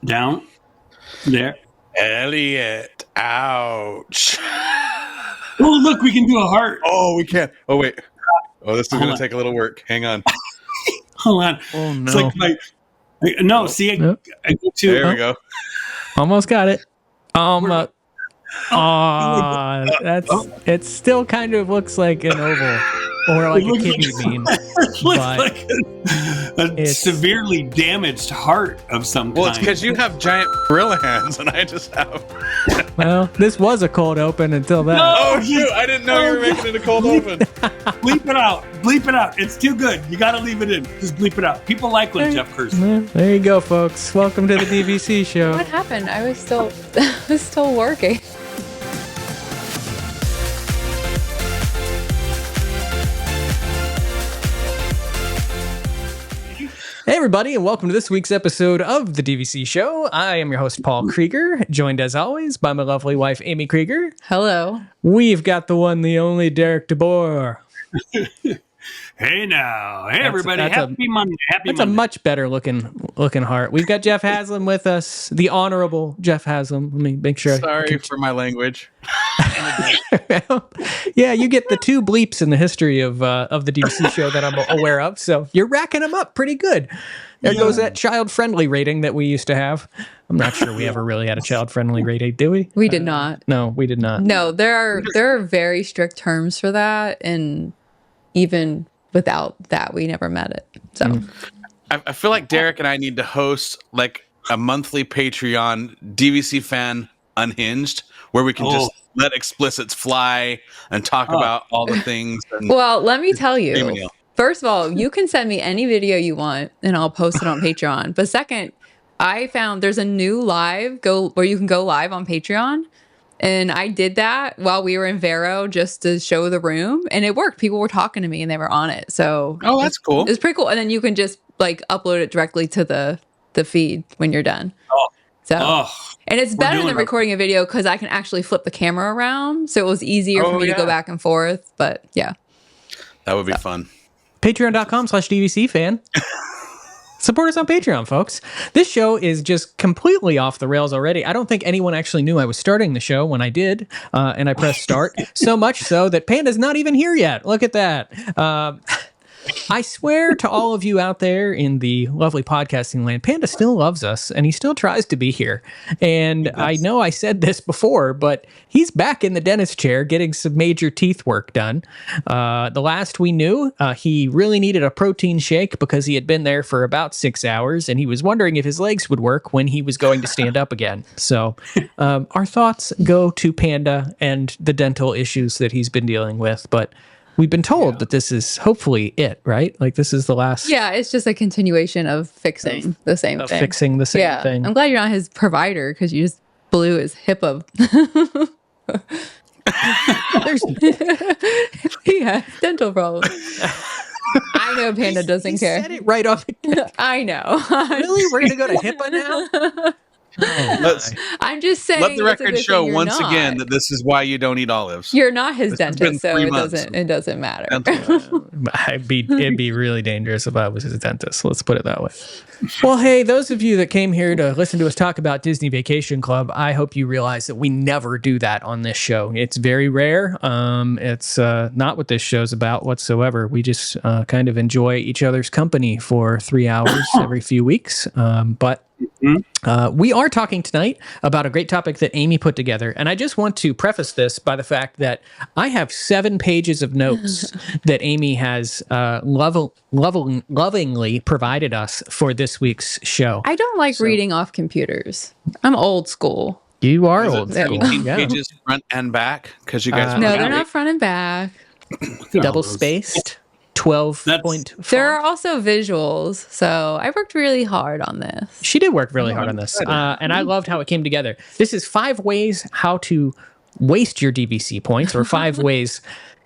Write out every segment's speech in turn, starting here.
Down. There. Elliot. Ouch. Oh, look, we can do a heart. Oh, we can. Oh, wait. Oh, this is going to take a little work. Hang on. Hold on. Oh, no. It's like no, see, I go to... There we go. Almost got it. It still kind of looks like an oval or like a kidney bean. It looks like a severely damaged heart of some kind. Well, it's because you have giant gorilla hands and I just have... Well, this was a cold open until that. No! Oh, shoot. I didn't know you were making it a cold open. Bleep it out. Bleep it out. It's too good. You got to leave it in. Just bleep it out. People like when Jeff curses. There you go, folks. Welcome to the DVC show. What happened? I was still working. Hey, everybody, and welcome to this week's episode of the DVC Show. I am your host, Paul Krieger, joined as always by my lovely wife, Amy Krieger. Hello. We've got the one, the only Derek DeBoer. Hey now. Hey, everybody. Happy Monday. That's a much better looking heart. We've got Jeff Haslam with us, the honorable Jeff Haslam. Let me make sure. Sorry for my language. Yeah, you get the two bleeps in the history of the DVC show that I'm aware of, so you're racking them up pretty good. There goes that child-friendly rating that we used to have. I'm not sure we ever really had a child-friendly rating, did we? We did not. No, we did not. No, there are very strict terms for that, and even without that, we never met it. So I feel like Derek and I need to host like a monthly Patreon DVC fan unhinged where we can just let explicits fly and talk about all the things. Well, let me tell you. First of all, you can send me any video you want and I'll post it on Patreon. But second, I found there's a new where you can go live on Patreon. And I did that while we were in Vero just to show the room, and it worked. People were talking to me and they were on it. So that's cool. It's pretty cool. And then you can just like upload it directly to the feed when you're done. And it's better than recording a video because I can actually flip the camera around. So it was easier for me to go back and forth. But yeah. That would be fun. Patreon.com/DVC fan. Support us on Patreon, folks. This show is just completely off the rails already. I don't think anyone actually knew I was starting the show when I did, and I pressed start. So much so that Panda's not even here yet. Look at that. I swear to all of you out there in the lovely podcasting land, Panda still loves us, and he still tries to be here. And I know I said this before, but he's back in the dentist chair getting some major teeth work done. The last we knew, he really needed a protein shake because he had been there for about 6 hours, and he was wondering if his legs would work when he was going to stand up again. So our thoughts go to Panda and the dental issues that he's been dealing with, but we've been told that this is hopefully it, right? Like this is the last. Yeah, it's just a continuation of fixing the same thing. Fixing the same thing. I'm glad you're not his provider because you just blew his HIPAA. He has dental problems. I know Panda doesn't care. He said it right off. I know. Really? We're going to go to HIPAA now? I'm just saying. Let the record show once again that this is why you don't eat olives. You're not his dentist, so it doesn't matter. It'd be really dangerous if I was his dentist. Let's put it that way. Well, hey, those of you that came here to listen to us talk about Disney Vacation Club, I hope you realize that we never do that on this show. It's very rare. It's not what this show's about whatsoever. We just kind of enjoy each other's company for 3 hours every few weeks. But we are talking tonight about a great topic that Amy put together. And I just want to preface this by the fact that I have 7 pages of notes that Amy has lovingly provided us for this week's show. I don't like reading off computers. I'm old school. You are old school. 18 pages front and back? Because you guys no, they're not front and back. Double spaced. 12-point. There are also visuals, so I worked really hard on this. She did work really hard on this, and I loved how it came together. This is 5 ways how to waste your DVC points, or 5 ways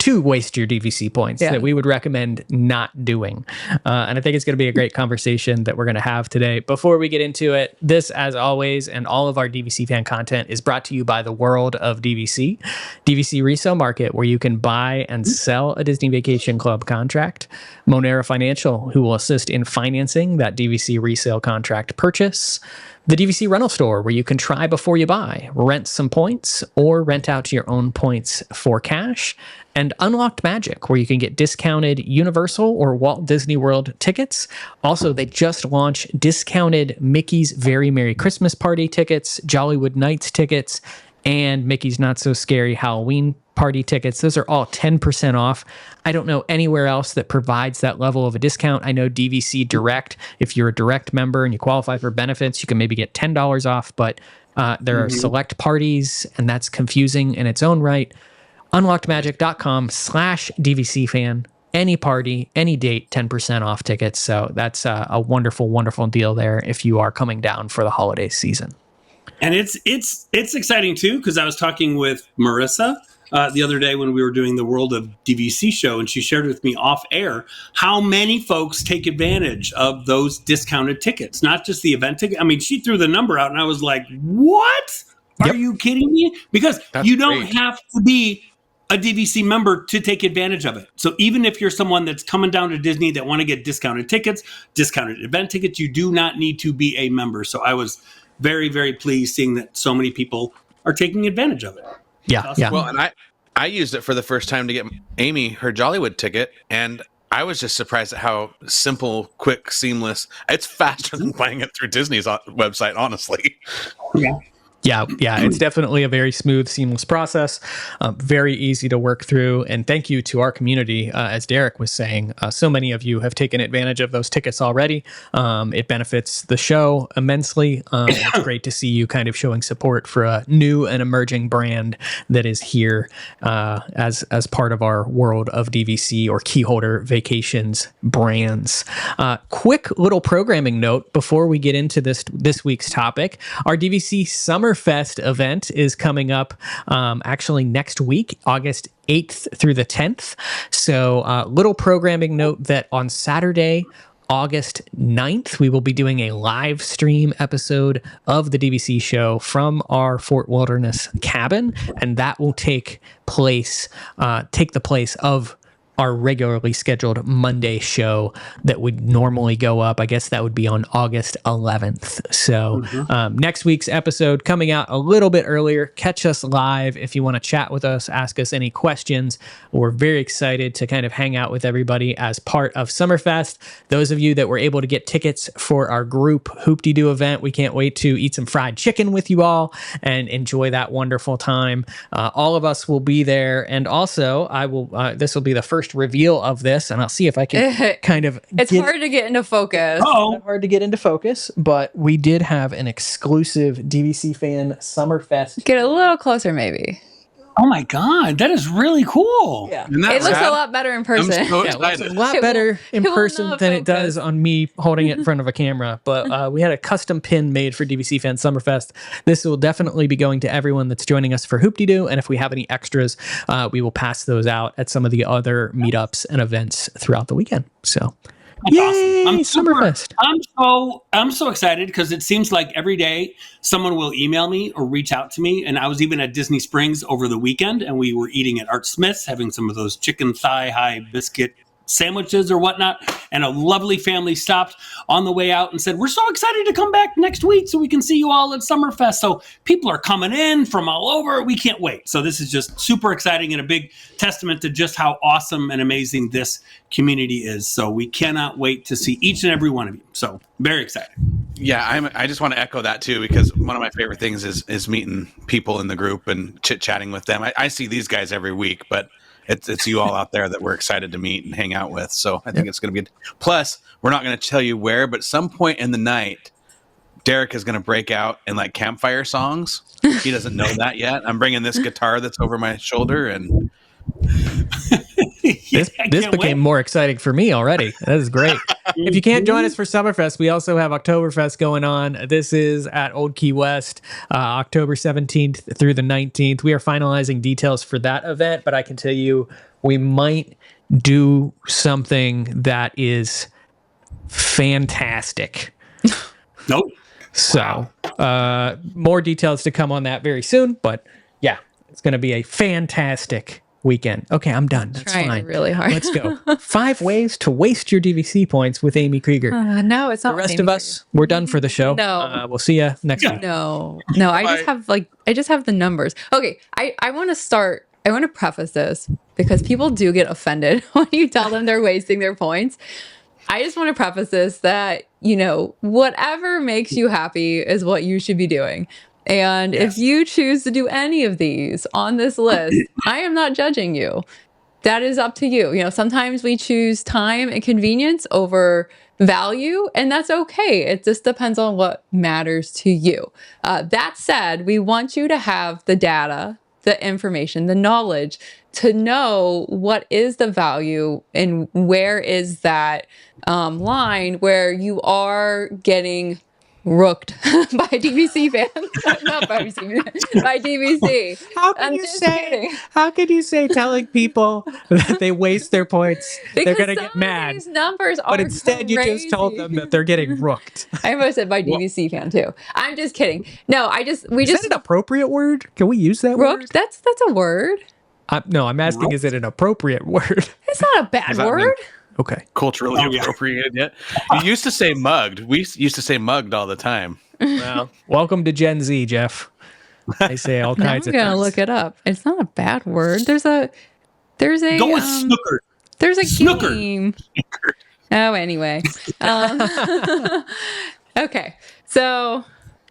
to waste your DVC points that we would recommend not doing. And I think it's going to be a great conversation that we're going to have today. Before we get into it, this, as always, and all of our DVC fan content is brought to you by the World of DVC, DVC Resale Market, where you can buy and sell a Disney Vacation Club contract, Monera Financial, who will assist in financing that DVC resale contract purchase, the DVC rental store, where you can try before you buy, rent some points, or rent out your own points for cash, and Unlocked Magic, where you can get discounted Universal or Walt Disney World tickets. Also, they just launched discounted Mickey's Very Merry Christmas Party tickets, Jollywood Nights tickets, and Mickey's Not So Scary Halloween Party tickets. Those are all 10% off. I don't know anywhere else that provides that level of a discount. I know DVC Direct, if you're a Direct member and you qualify for benefits, you can maybe get $10 off, but there are select parties, and that's confusing in its own right. UnlockedMagic.com/DVC fan. Any party, any date, 10% off tickets. So that's a wonderful, wonderful deal there if you are coming down for the holiday season. And it's exciting too, because I was talking with Marissa the other day when we were doing the World of DVC show, and she shared with me off air how many folks take advantage of those discounted tickets, not just the event ticket. I mean, she threw the number out and I was like, what? Are you kidding me? Because you don't have to be a DVC member to take advantage of it. So even if you're someone that's coming down to Disney that want to get discounted tickets, discounted event tickets, you do not need to be a member. So I was very, very pleased seeing that so many people are taking advantage of it. Yeah, awesome. yeah. Well, and I used it for the first time to get Amy her Jollywood ticket, and I was just surprised at how simple, quick, seamless. It's faster than buying it through Disney's website, honestly. Yeah, it's definitely a very smooth, seamless process, very easy to work through. And thank you to our community. As Derek was saying, so many of you have taken advantage of those tickets already. It benefits the show immensely. It's great to see you kind of showing support for a new and emerging brand that is here as part of our World of DVC or Keyholder Vacations brands. Quick little programming note before we get into this week's topic. Our DVC Summer Fest event is coming up actually next week, August 8th through the 10th. So little programming note that on Saturday, August 9th, we will be doing a live stream episode of the DVC show from our Fort Wilderness cabin, and that will take the place of our regularly scheduled Monday show that would normally go up. I guess that would be on August 11th. So next week's episode coming out a little bit earlier. Catch us live if you want to chat with us, ask us any questions. We're very excited to kind of hang out with everybody as part of Summerfest. Those of you that were able to get tickets for our group Hoop-de-Doo event, we can't wait to eat some fried chicken with you all and enjoy that wonderful time. All of us will be there. And also, this will be the first reveal of this, and I'll see if I can kind of hard to get into focus. Hard to get into focus, but we did have an exclusive DVC fan Summerfest. Get a little closer, maybe. Oh my God, that is really cool. Yeah. It looks a lot better in person. I'm so It looks a lot better in person than it does on me holding it in front of a camera. But we had a custom pin made for DVC Fan Summerfest. This will definitely be going to everyone that's joining us for Hoop-de-Doo. And if we have any extras, we will pass those out at some of the other meetups and events throughout the weekend. So yay, awesome. Summerfest. I'm so excited because it seems like every day someone will email me or reach out to me. And I was even at Disney Springs over the weekend, and we were eating at Art Smith's, having some of those chicken thigh high biscuit sandwiches or whatnot, and a lovely family stopped on the way out and said, we're so excited to come back next week so we can see you all at Summerfest. So people are coming in from all over. We can't wait. So this is just super exciting and a big testament to just how awesome and amazing this community is. So we cannot wait to see each and every one of you. So very excited. Yeah, I just want to echo that too, because one of my favorite things is meeting people in the group and chit-chatting with them. I see these guys every week, but it's you all out there that we're excited to meet and hang out with. So I think it's going to be. Plus, we're not going to tell you where, but some point in the night, Derek is going to break out in like campfire songs. He doesn't know that yet. I'm bringing this guitar that's over my shoulder, and this became more exciting for me already. That is great. If you can't join us for Summerfest, we also have Oktoberfest going on. This is at Old Key West, October 17th through the 19th. We are finalizing details for that event, but I can tell you we might do something that is fantastic. Nope. So, more details to come on that very soon. But yeah, it's going to be a fantastic weekend. Okay, I'm done. That's Trying fine. really hard. Let's go. 5 ways to waste your DVC points with Amy Krieger. No, it's not. The rest of us, we're done for the show. No. We'll see you next week. No. I just have the numbers. Okay, I want to start. I want to preface this because people do get offended when you tell them they're wasting their points. I just want to preface this that, whatever makes you happy is what you should be doing. And if you choose to do any of these on this list, I am not judging you. That is up to you. Sometimes we choose time and convenience over value, and that's okay. It just depends on what matters to you. That said, we want you to have the data, the information, the knowledge to know what is the value and where is that line where you are getting rooked by DVC fans. Not by DVC, by DVC. How could you say telling people that they waste their points, they're going to get mad? These numbers are But instead you just told them that they're getting rooked. I almost said by DVC fan too. I'm just kidding. No, is that an appropriate word? Can we use that word? Rooked? That's a word. No, I'm asking, is it an appropriate word? It's not a bad word. Okay. Culturally appropriate yet? You used to say mugged. We used to say mugged all the time. Well, welcome to Gen Z, Jeff. They say all kinds of things. I'm gonna look it up. It's not a bad word. There's a go with snooker. There's a snooker. game. Oh, anyway. Okay. So, have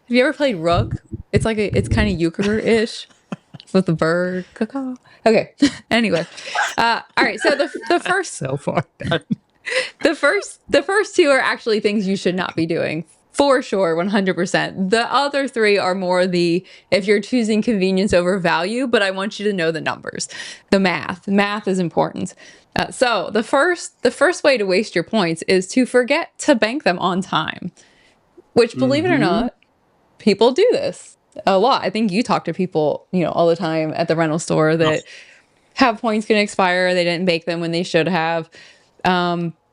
you ever played Rook? It's kind of euchre-ish with the bird. Caw-caw. Okay. Anyway. All right. So the first so far done. The first 2 are actually things you should not be doing. For sure, 100%. The other 3 are more if you're choosing convenience over value, but I want you to know the numbers. The math. Math is important. So the first way to waste your points is to forget to bank them on time, which, believe it or not, people do this a lot. I think you talk to people, all the time at the rental store that have points going to expire. They didn't bank them when they should have.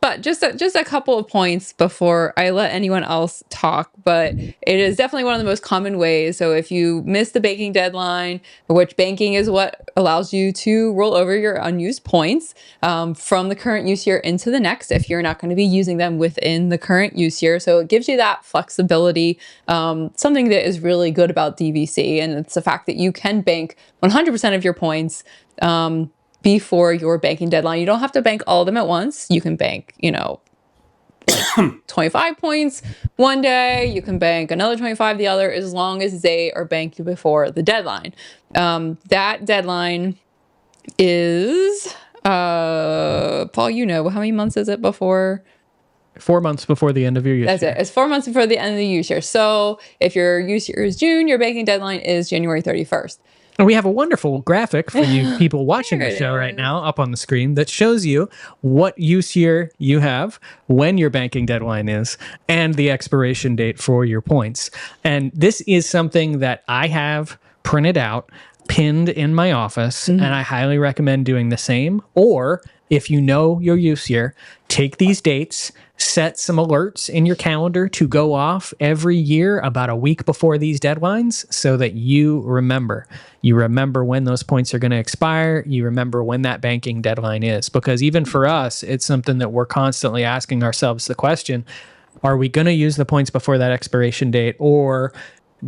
But just a couple of points before I let anyone else talk, but it is definitely one of the most common ways. So if you miss the banking deadline, which banking is what allows you to roll over your unused points from the current use year into the next, if you're not going to be using them within the current use year. So it gives you that flexibility, something that is really good about DVC. And it's the fact that you can bank 100% of your points before your banking deadline. You don't have to bank all of them at once. You can bank, 25 points one day. You can bank another 25 the other, as long as they are banked before the deadline. That deadline is, Paul, how many months is it before? 4 months before the end of your use year. That's it. It's 4 months before the end of the use year. So if your use year is June, your banking deadline is January 31st. And we have a wonderful graphic for you people watching the show right now up on the screen that shows you what use year you have, when your banking deadline is, and the expiration date for your points. And this is something that I have printed out, pinned in my office, and I highly recommend doing the same. Or if you know your use year, take these dates, set some alerts in your calendar to go off every year about a week before these deadlines so that you remember. You remember when those points are going to expire. You remember when that banking deadline is. Because even for us, it's something that we're constantly asking ourselves the question, are we going to use the points before that expiration date, or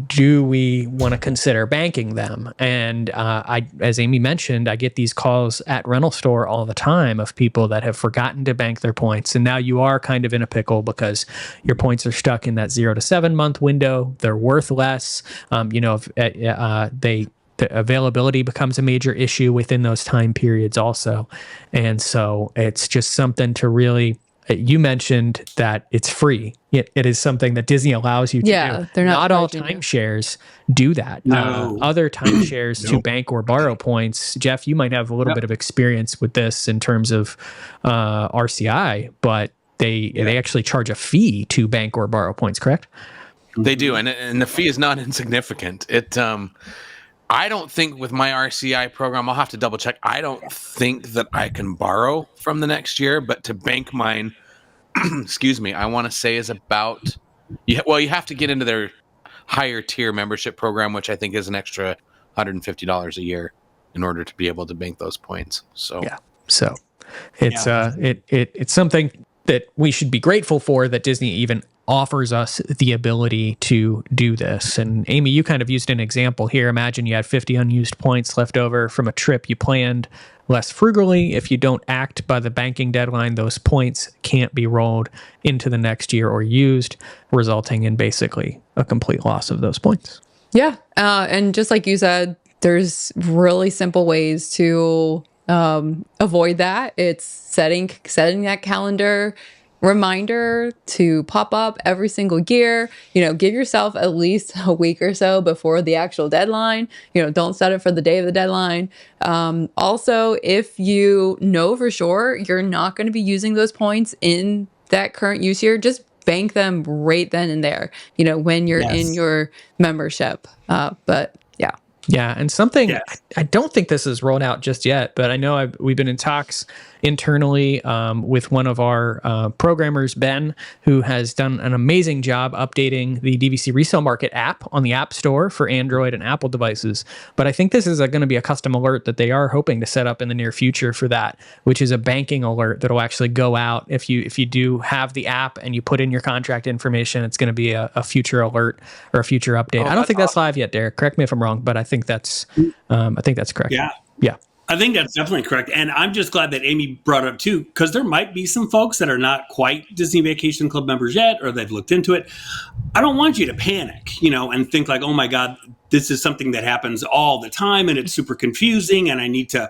do we want to consider banking them? And as Amy mentioned, I get these calls at rental store all the time of people that have forgotten to bank their points. And now you are kind of in a pickle because your points are stuck in that 0 to 7 month window. They're worth less. The availability becomes a major issue within those time periods also. And so it's just something to really... You mentioned that it's free. It is something that Disney allows you to do. They're not all timeshares do that. No. Other timeshares to bank or borrow points. Jeff, you might have a little bit of experience with this in terms of RCI, but they actually charge a fee to bank or borrow points, correct? They do, and the fee is not insignificant. I don't think with my RCI program, I'll have to double check. I don't think that I can borrow from the next year, but to bank mine, excuse me, I want to say is about, you have to get into their higher tier membership program, which I think is an extra $150 a year in order to be able to bank those points. So yeah, so it's it's something that we should be grateful for, that Disney even offers us the ability to do this. And Amy, you kind of used an example here. Imagine you had 50 unused points left over from a trip you planned less frugally. If you don't act by the banking deadline, those points can't be rolled into the next year or used, resulting in basically a complete loss of those points. Yeah. And just like you said, there's really simple ways to avoid that. It's setting that calendar reminder to pop up every single year. Give yourself at least a week or so before the actual deadline. Don't set it for the day of the deadline. Also, if you know for sure you're not going to be using those points in that current use year, just bank them right then and there, when you're in your membership. But yeah. Yeah, and something, I don't think this is rolled out just yet, but I know we've been in talks internally with one of our programmers, Ben, who has done an amazing job updating the DVC Resale Market app on the App Store for Android and Apple devices. But I think this is going to be a custom alert that they are hoping to set up in the near future for that, which is a banking alert that will actually go out. If you do have the app and you put in your contract information, it's going to be a future alert or a future update. I don't think that's live yet, Derek. Correct me if I'm wrong, but I think that's correct. Yeah. I think that's definitely correct. And I'm just glad that Amy brought it up too, because there might be some folks that are not quite Disney Vacation Club members yet, or they've looked into it. I don't want you to panic, and think like, oh my God, this is something that happens all the time and it's super confusing and I need to,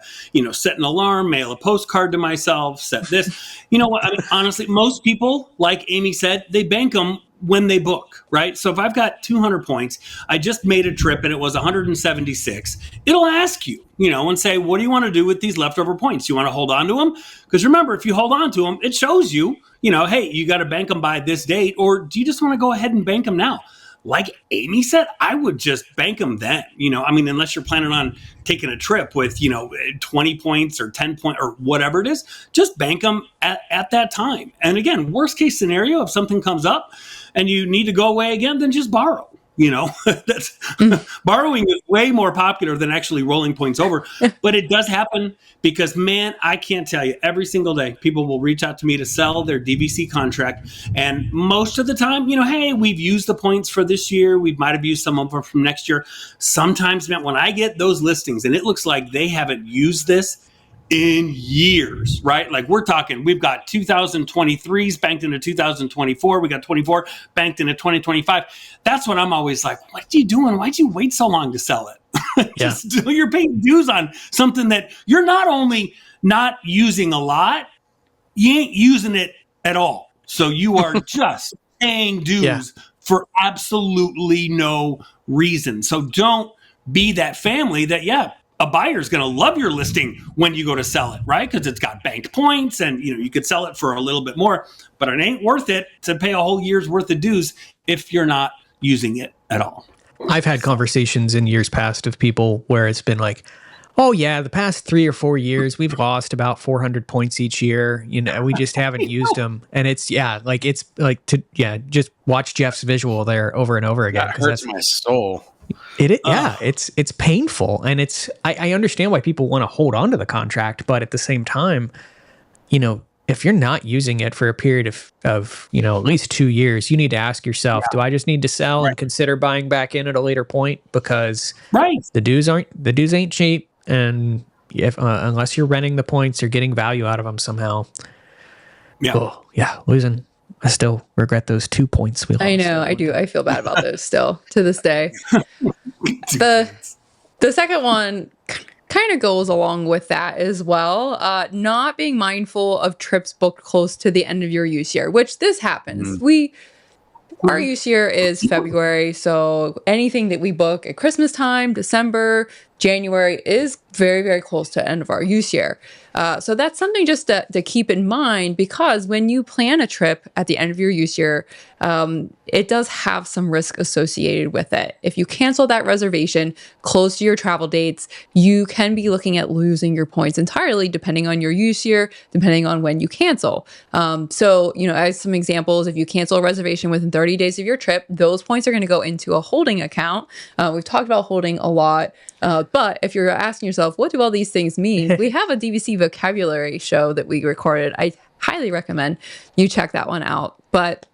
set an alarm, mail a postcard to myself, set this. You know what? I mean, honestly, most people, like Amy said, they bank them when they book, right? So if I've got 200 points, I just made a trip and it was 176, it'll ask you, and say, what do you want to do with these leftover points? You want to hold on to them? Because remember, if you hold on to them, it shows you, hey, you got to bank them by this date, or do you just want to go ahead and bank them now? Like Amy said, I would just bank them then, unless you're planning on taking a trip with, 20 points or 10 points or whatever it is, just bank them at that time. And again, worst case scenario, if something comes up and you need to go away again, then just borrow. That's borrowing is way more popular than actually rolling points over, but it does happen because, man, I can't tell you, every single day people will reach out to me to sell their DVC contract. And most of the time, hey, we've used the points for this year. We might have used some of them from next year. Sometimes, man, when I get those listings and it looks like they haven't used this in years, right? Like we're talking, we've got 2023s banked into 2024. We got 24 banked into 2025. That's when I'm always like, what are you doing? Why'd you wait so long to sell it? You're paying dues on something that you're not only not using a lot, you ain't using it at all. So you are just paying dues for absolutely no reason. So don't be that family that, a buyer's going to love your listing when you go to sell it, right? Because it's got banked points and, you could sell it for a little bit more, but it ain't worth it to pay a whole year's worth of dues if you're not using it at all. I've had conversations in years past of people where it's been like, oh yeah, the past 3 or 4 years, we've lost about 400 points each year. We just haven't used them. And it's just watch Jeff's visual there over and over again. That hurts my soul. It's painful, and I understand why people want to hold on to the contract, but at the same time, if you're not using it for a period of at least 2 years, you need to ask yourself, do I just need to sell and consider buying back in at a later point? Because the dues ain't cheap, and unless you're renting the points or getting value out of them somehow, losing. I still regret those 2 points we lost. I know, I do. I feel bad about those still to this day. The second one kind of goes along with that as well. Not being mindful of trips booked close to the end of your use year, which this happens. Our use year is February, so anything that we book at Christmas time, December, January is very, very close to the end of our use year. So that's something just to keep in mind, because when you plan a trip at the end of your use year, it does have some risk associated with it. If you cancel that reservation close to your travel dates, you can be looking at losing your points entirely, depending on your use year, depending on when you cancel. So, as some examples, if you cancel a reservation within 30 days of your trip, those points are going to go into a holding account. We've talked about holding a lot, but if you're asking yourself, what do all these things mean? We have a DVC vocabulary show that we recorded. I highly recommend you check that one out. But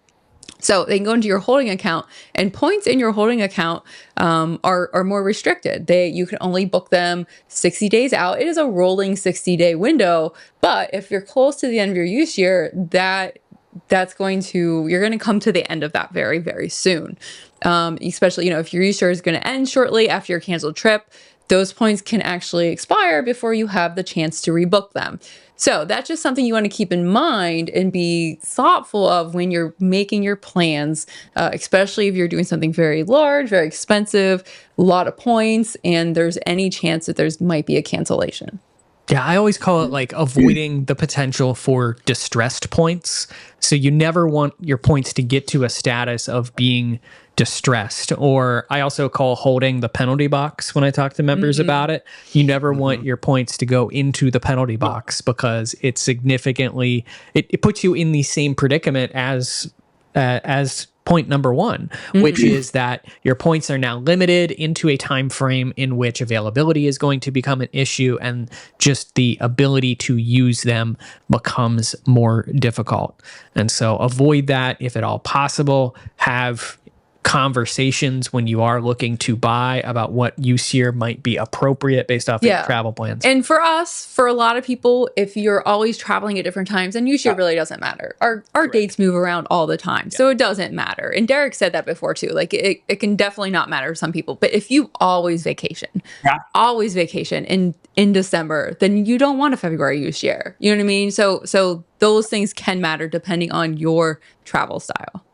so they can go into your holding account, and points in your holding account are more restricted. You can only book them 60 days out. It is a rolling 60-day window. But if you're close to the end of your use year, you're going to come to the end of that very, very soon. Especially, if your use year is going to end shortly after your canceled trip, those points can actually expire before you have the chance to rebook them. So that's just something you want to keep in mind and be thoughtful of when you're making your plans, especially if you're doing something very large, very expensive, a lot of points, and there's any chance that might be a cancellation. Yeah, I always call it like avoiding the potential for distressed points. So you never want your points to get to a status of being distressed. Or I also call holding the penalty box when I talk to members about it. You never want your points to go into the penalty box, because it significantly it puts you in the same predicament as point number one, which is that your points are now limited into a time frame in which availability is going to become an issue, and just the ability to use them becomes more difficult. And so avoid that if at all possible. Have conversations when you are looking to buy about what use year might be appropriate based off your travel plans. And for a lot of people, if you're always traveling at different times, then use year really doesn't matter. Our dates move around all the time, so it doesn't matter. And Derek said that before too. Like it can definitely not matter to some people. But if you always vacation in December, then you don't want a February use year. You know what I mean? So those things can matter depending on your travel style.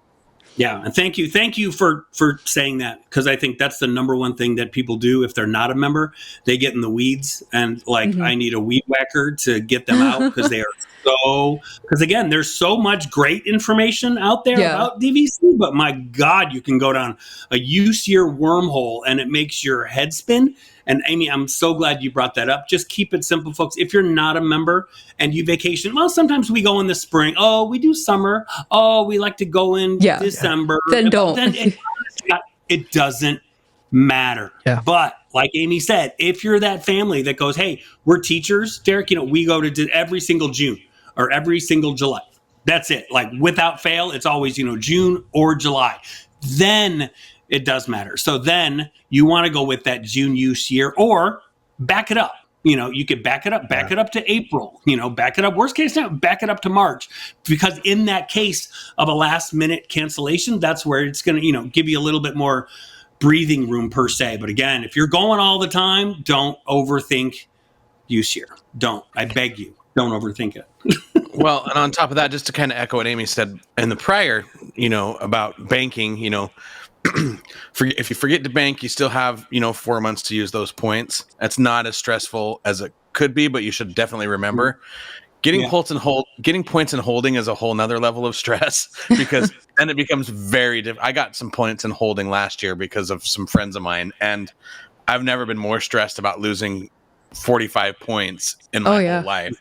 Yeah, and thank you for saying that, because I think that's the number one thing that people do if they're not a member. They get in the weeds, and I need a weed whacker to get them out, because they are because again, there's so much great information out there about DVC, but my God, you can go down a use year wormhole and it makes your head spin. And Amy, I'm so glad you brought that up. Just keep it simple, folks. If you're not a member and you vacation, well, sometimes we go in the spring. Oh, we do summer. Oh, we like to go in December. Then don't. It doesn't matter. Yeah. But like Amy said, if you're that family that goes, hey, we're teachers, Derek, we go to every single June or every single July. That's it. Like without fail, it's always, June or July. Then it does matter. So then you want to go with that June use year, or back it up. You could back it up to April, back it up. Worst case now, back it up to March, because in that case of a last minute cancellation, that's where it's going to, give you a little bit more breathing room per se. But again, if you're going all the time, don't overthink use year. I beg you, don't overthink it. Well, and on top of that, just to kind of echo what Amy said in the prior, about banking, if you forget to bank, you still have 4 months to use those points. That's not as stressful as it could be, but you should definitely remember getting points and holding is a whole nother level of stress, because then it becomes very different. I got some points in holding last year because of some friends of mine, and I've never been more stressed about losing 45 points in my whole life,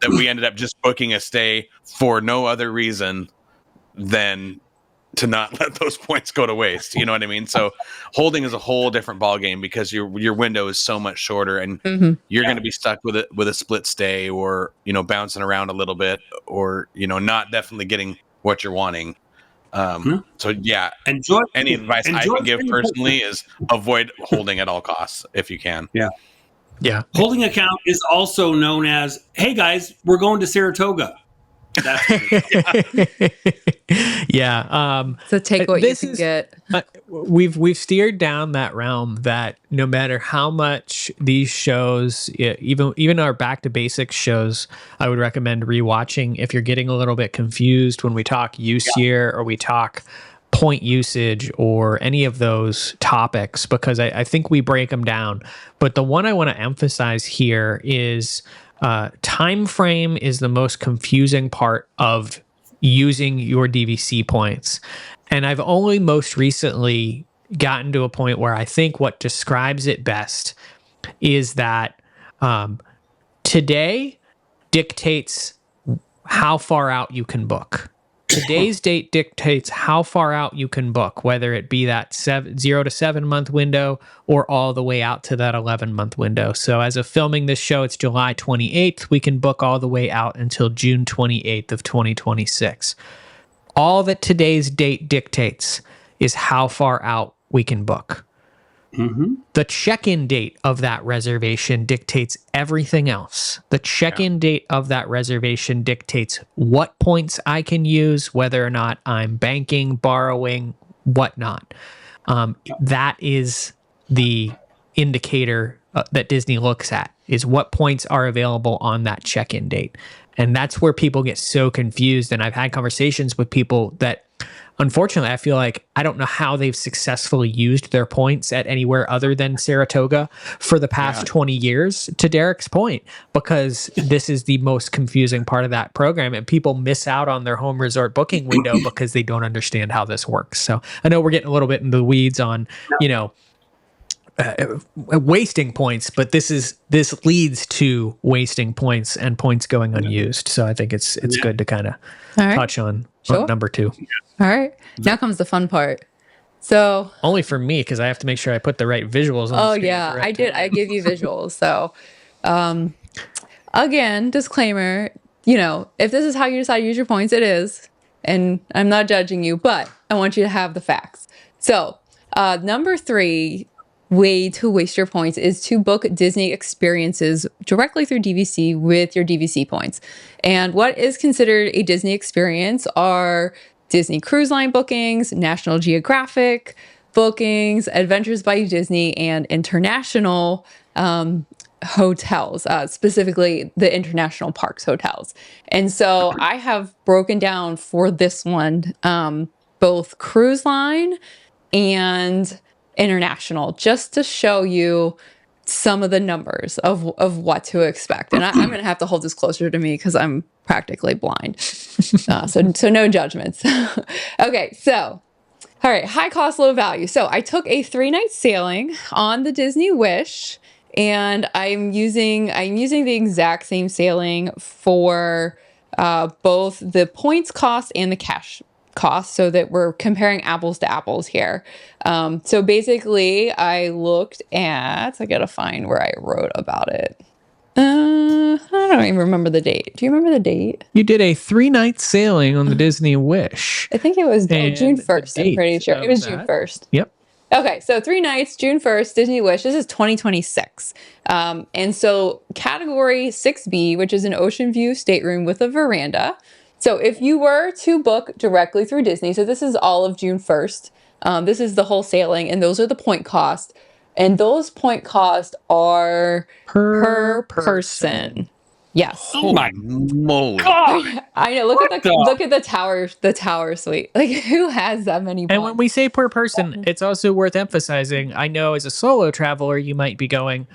that we ended up just booking a stay for no other reason than to not let those points go to waste. You know what I mean? So holding is a whole different ballgame, because your window is so much shorter, and you're going to be stuck with a split stay, or, bouncing around a little bit, or, not definitely getting what you're wanting. So any advice I can give personally is avoid holding at all costs if you can. Yeah. Holding account is also known as, hey guys, we're going to Saratoga. That's so take what you can get. We've steered down that realm that no matter how much these shows, even our Back to Basics shows, I would recommend rewatching if you're getting a little bit confused when we talk use year or we talk point usage or any of those topics, because I think we break them down. But the one I want to emphasize here is time frame is the most confusing part of using your DVC points. And I've only most recently gotten to a point where I think what describes it best is that today dictates how far out you can book. Today's date dictates how far out you can book, whether it be that 0 to 7 month window or all the way out to that 11-month window. So as of filming this show, it's July 28th. We can book all the way out until June 28th of 2026. All that today's date dictates is how far out we can book. Mm-hmm. The check-in date of that reservation dictates everything else. The check-in date of that reservation dictates what points I can use, whether or not I'm banking, borrowing, whatnot. That is the indicator that Disney looks at, is what points are available on that check-in date. And that's where people get so confused. And I've had conversations with people that, unfortunately, I feel like I don't know how they've successfully used their points at anywhere other than Saratoga for the past 20 years, to Derek's point, because this is the most confusing part of that program, and people miss out on their home resort booking window because they don't understand how this works. So I know we're getting a little bit in the weeds on, wasting points, but this leads to wasting points and points going unused. So I think it's good to kind of touch on number 2. All right. Now comes the fun part. So only for me, because I have to make sure I put the right visuals on the screen. I did. I give you visuals. So again, disclaimer, if this is how you decide to use your points, it is. And I'm not judging you, but I want you to have the facts. So number 3 way to waste your points is to book Disney experiences directly through DVC with your DVC points. And what is considered a Disney experience are Disney Cruise Line bookings, National Geographic bookings, Adventures by Disney, and international hotels, specifically the international parks hotels. And so I have broken down for this one both cruise line and international, just to show you some of the numbers of what to expect. And I'm going to have to hold this closer to me because I'm practically blind. So no judgments. Okay, so all right, high cost, low value. So I took a 3-night sailing on the Disney Wish, and I'm using the exact same sailing for both the points cost and the cash cost, so that we're comparing apples to apples here. So basically I gotta find where I wrote about it. I don't even remember the date. Do you remember the date? You did a 3-night sailing on the Disney Wish. I think it was June 1st. I'm pretty sure it was June 1st. Yep. Okay, so 3 nights, June 1st, Disney Wish. This is 2026. And so category 6B, which is an ocean view stateroom with a veranda. So if you were to book directly through Disney, so this is all of June 1st, this is the whole sailing, and those are the point cost. And those point costs are per person. Yes. Oh my moly. I know. Look at the tower suite. Like, who has that many points? And when we say per person, it's also worth emphasizing. I know as a solo traveler, you might be going,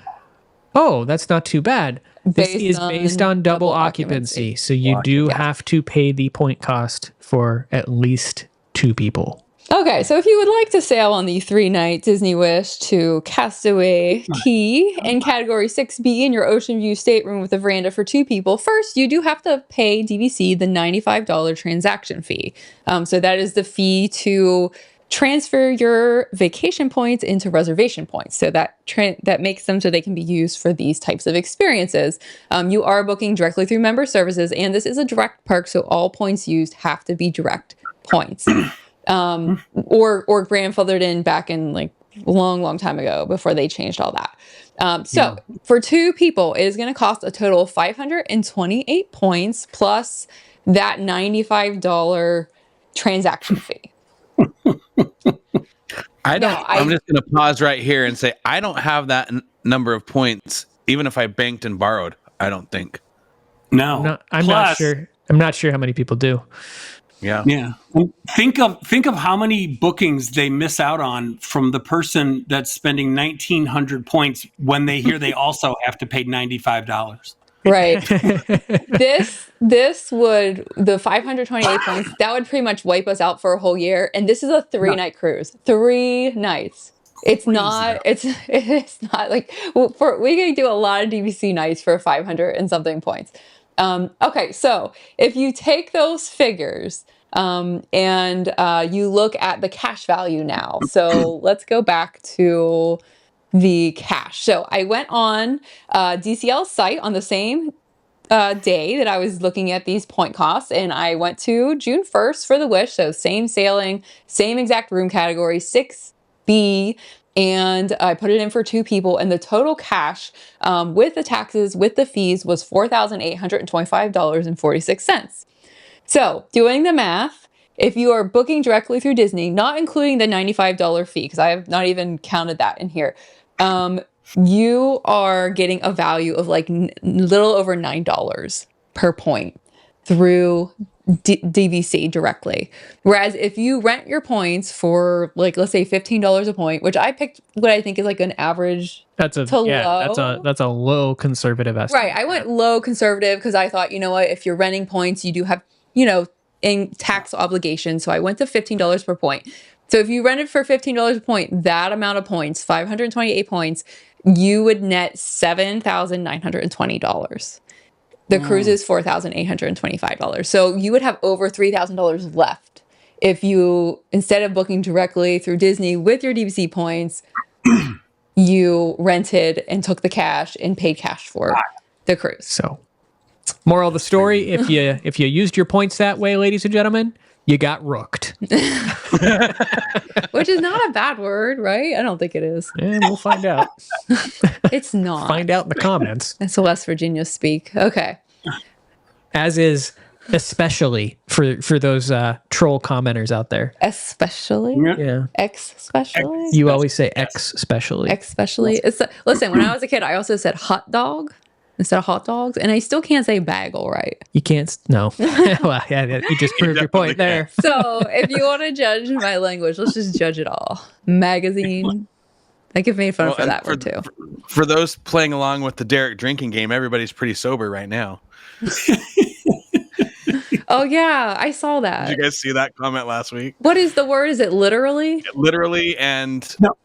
oh, that's not too bad. This is based on double occupancy. So you do have to pay the point cost for at least 2 people. Okay, so if you would like to sail on the 3-night Disney Wish to Castaway Cay in category 6B in your ocean view stateroom with a veranda for 2 people, first you do have to pay DVC the $95 transaction fee. So that is the fee to transfer your vacation points into reservation points. So that makes them so they can be used for these types of experiences. You are booking directly through member services, and this is a direct perk, so all points used have to be direct points. Or grandfathered in back in like long time ago before they changed all that. So for 2 people, it is going to cost a total of 528 points plus that $95 transaction fee. I'm just going to pause right here and say I don't have that number of points, even if I banked and borrowed. I don't think. No, I'm not sure. I'm not sure how many people do. Yeah. Think of how many bookings they miss out on from the person that's spending 1,900 points when they hear they also have to pay $95. Right. This would, the 528 points, that would pretty much wipe us out for a whole year. And this is a 3-night cruise. 3 nights. It's not like we can do a lot of DVC nights for 500 and something points. Okay, so if you take those figures and you look at the cash value now, so let's go back to the cash. So I went on DCL's site on the same day that I was looking at these point costs, and I went to June 1st for the Wish, so same sailing, same exact room category, 6B, and I put it in for 2 people, and the total cash with the taxes, with the fees, was $4,825.46. So doing the math, if you are booking directly through Disney, not including the $95 fee, because I have not even counted that in here, you are getting a value of like little over $9 per point through DVC directly. Whereas if you rent your points for like, let's say $15 a point, which I picked what I think is like an average That's a low conservative estimate. Right. I went low conservative because I thought, you know what, if you're renting points, you do have, in tax obligations. So I went to $15 per point. So if you rented for $15 a point, that amount of points, 528 points, you would net $7,920. The cruise is $4,825. So you would have over $3,000 left if you, instead of booking directly through Disney with your DVC points, you rented and took the cash and paid cash for the cruise. So, moral of the story: if you used your points that way, ladies and gentlemen, you got rooked. Which is not a bad word, right? I don't think it is. And we'll find out. It's not. Find out in the comments. That's West Virginia speak. Okay. As is especially for those troll commenters out there. Especially? Yeah. Especially? You always say especially. Especially. Listen, when I was a kid, I also said hot dog instead of hot dogs, and I still can't say bagel right. You can't, no. Well, yeah, you just proved your point there. So if you want to judge my language, let's just judge it all. Magazine. I get made fun for that word too. For those playing along with the Derek drinking game, everybody's pretty sober right now. Oh yeah, I saw that. Did you guys see that comment last week? What is the word? Is it literally? Literally and... No.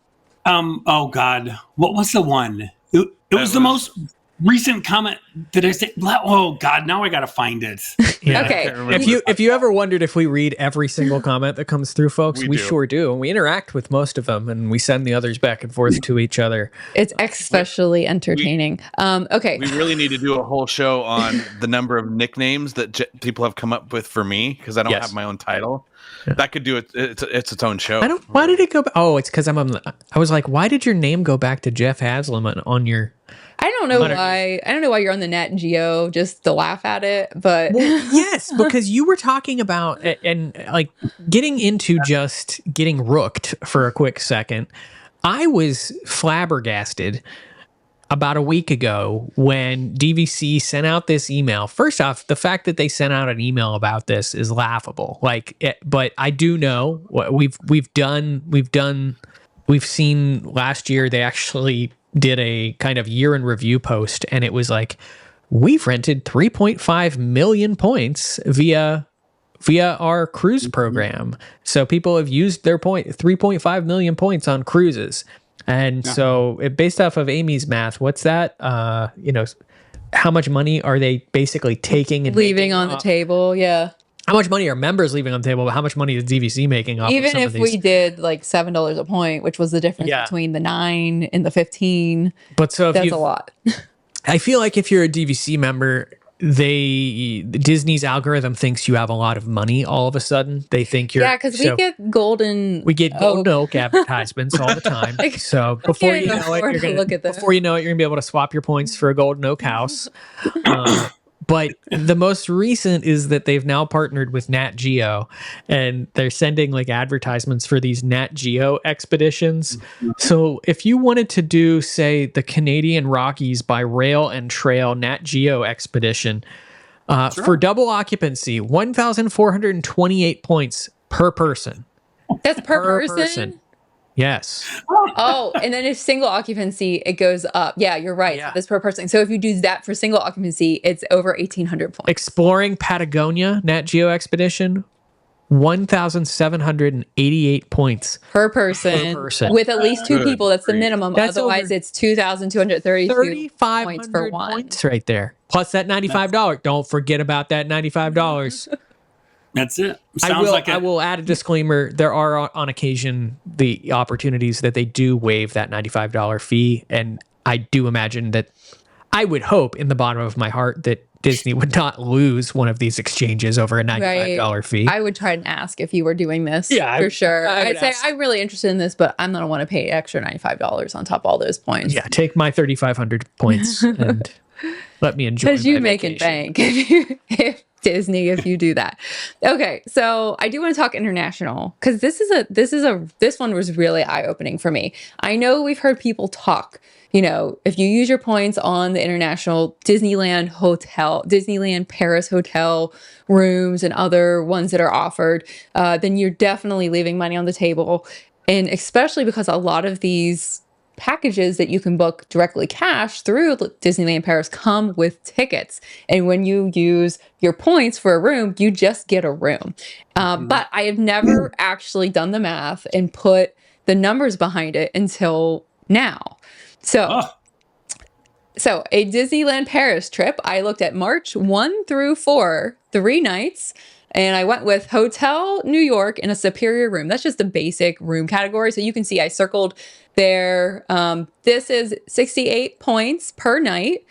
Oh God, what was the one? It was the most recent comment that I said. Oh God, now I gotta find it. Yeah. Okay. If you ever wondered if we read every single comment that comes through, folks, we sure do, and we interact with most of them, and we send the others back and forth to each other. It's especially entertaining. Okay. We really need to do a whole show on the number of nicknames that people have come up with for me, because I don't have my own title. Yeah. That could do it. It's its own show. Why did it go back? Oh, it's because I was like, why did your name go back to Jeff Haslam on your... I don't know why. I don't know why you're on the Nat Geo just to laugh at it, but yes, because you were talking about and like getting into just getting rooked for a quick second. I was flabbergasted about a week ago when DVC sent out this email. First off, the fact that they sent out an email about this is laughable. But I do know what we've seen last year. They actually did a kind of year in review post, and it was like, we've rented 3.5 million points via our cruise program. So people have used their 3.5 million points on cruises. And so based off of Amy's math, what's that? How much money are they basically taking and leaving on the table? Yeah. How much money are members leaving on the table, but how much money is DVC making off even of some if of these? we did like $7 a point, which was the difference between the 9 and the 15. But so that's a lot. I feel like if you're a DVC member, Disney's algorithm thinks you have a lot of money all of a sudden. They think you're... Yeah, because we get golden oak advertisements all the time. So before you know it, you're going to be able to swap your points for a golden oak house. But the most recent is that they've now partnered with Nat Geo, and they're sending like advertisements for these Nat Geo expeditions. So if you wanted to do, say, the Canadian Rockies by rail and trail Nat Geo expedition, For double occupancy, 1,428 points per person. That's per person? Yes. Oh, and then if single occupancy, it goes up. Yeah, you're right. Yeah. That's per person. So if you do that for single occupancy, it's over 1,800 points. Exploring Patagonia, Nat Geo Expedition, 1,788 points Per person. With at least two people. That's the minimum. That's Otherwise, it's 2,232 points for 3,500 one. points right there. Plus that $95. Don't forget about that $95. That's it. I will add a disclaimer. There are on occasion the opportunities that they do waive that $95 fee. And I do imagine that I would hope in the bottom of my heart that Disney would not lose one of these exchanges over a $95 fee. I would try and ask if you were doing this. Yeah, for sure. I'd say ask. I'm really interested in this, but I'm going to want to pay extra $95 on top of all those points. Yeah, take my 3,500 points and let me enjoy. Because you my make it vacation. bank if Disney if you do that. Okay, so I do want to talk international because this one was really eye opening for me. I know we've heard people talk. If you use your points on the international Disneyland Paris hotel rooms and other ones that are offered, then you're definitely leaving money on the table. And especially because a lot of these packages that you can book directly cash through Disneyland Paris come with tickets. And when you use your points for a room, you just get a room. But I have never actually done the math and put the numbers behind it until now. So a Disneyland Paris trip, I looked at March 1 through 4, 3 nights, and I went with Hotel New York in a superior room. That's just the basic room category. So you can see I circled there. This is 68 points per night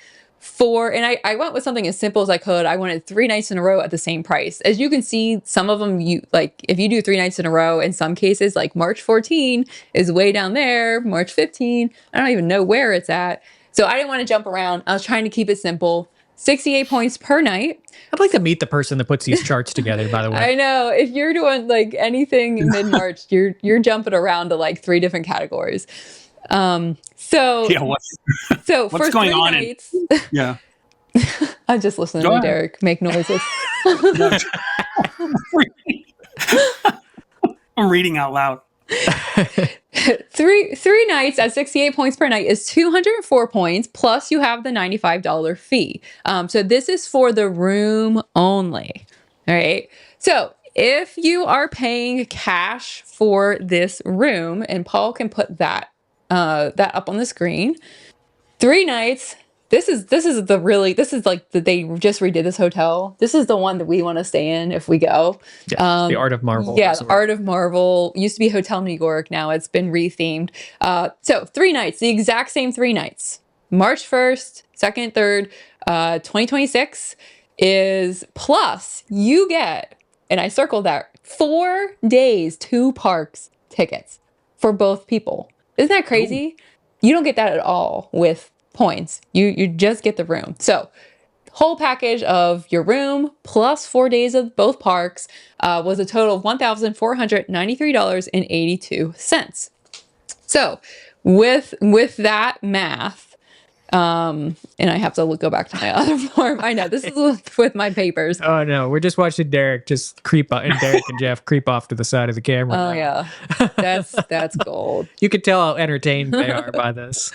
and I went with something as simple as I could. I wanted 3 nights in a row at the same price. As you can see, some of them, if you do 3 nights in a row, in some cases, like March 14 is way down there, March 15, I don't even know where it's at. So I didn't want to jump around. I was trying to keep it simple. 68 points per night. I'd like to meet the person that puts these charts together, by the way. I know. If you're doing like anything in mid-March, you're jumping around to like 3 different categories. What's for going 3 on? nights, Yeah. I'm just listening to Derek make noises. I'm reading out loud. 3 nights at 68 points per night is 204 points, plus you have the $95 fee. So this is for the room only. All right. So if you are paying cash for this room, and Paul can put that up on the screen, 3 nights. This is they just redid this hotel. This is the one that we want to stay in if we go. Yeah, the Art of Marvel. Yeah, the Art of Marvel. Used to be Hotel New York. Now it's been rethemed. So 3 nights, the exact same 3 nights. March 1st, 2nd, 3rd, 2026 is plus you get, and I circled that, 4 days, 2 parks tickets for both people. Isn't that crazy? Ooh. You don't get that at all with points. You just get the room. So whole package of your room plus 4 days of both parks was a total of $1,493.82. So with that math, and I have to go back to my other form. I know this is with my papers. Oh no, we're just watching Derek just creep up, and Derek and Jeff creep off to the side of the camera. Oh yeah, that's gold. You could tell how entertained they are by this.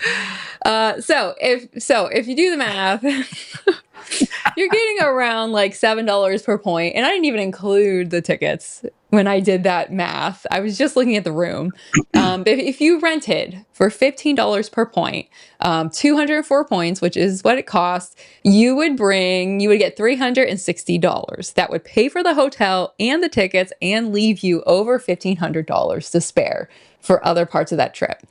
So if you do the math, you're getting around like $7 per point, and I didn't even include the tickets when I did that math. I was just looking at the room. If you rented for $15 per point, 204 points, which is what it costs, you would get $360. That would pay for the hotel and the tickets and leave you over $1,500 to spare for other parts of that trip.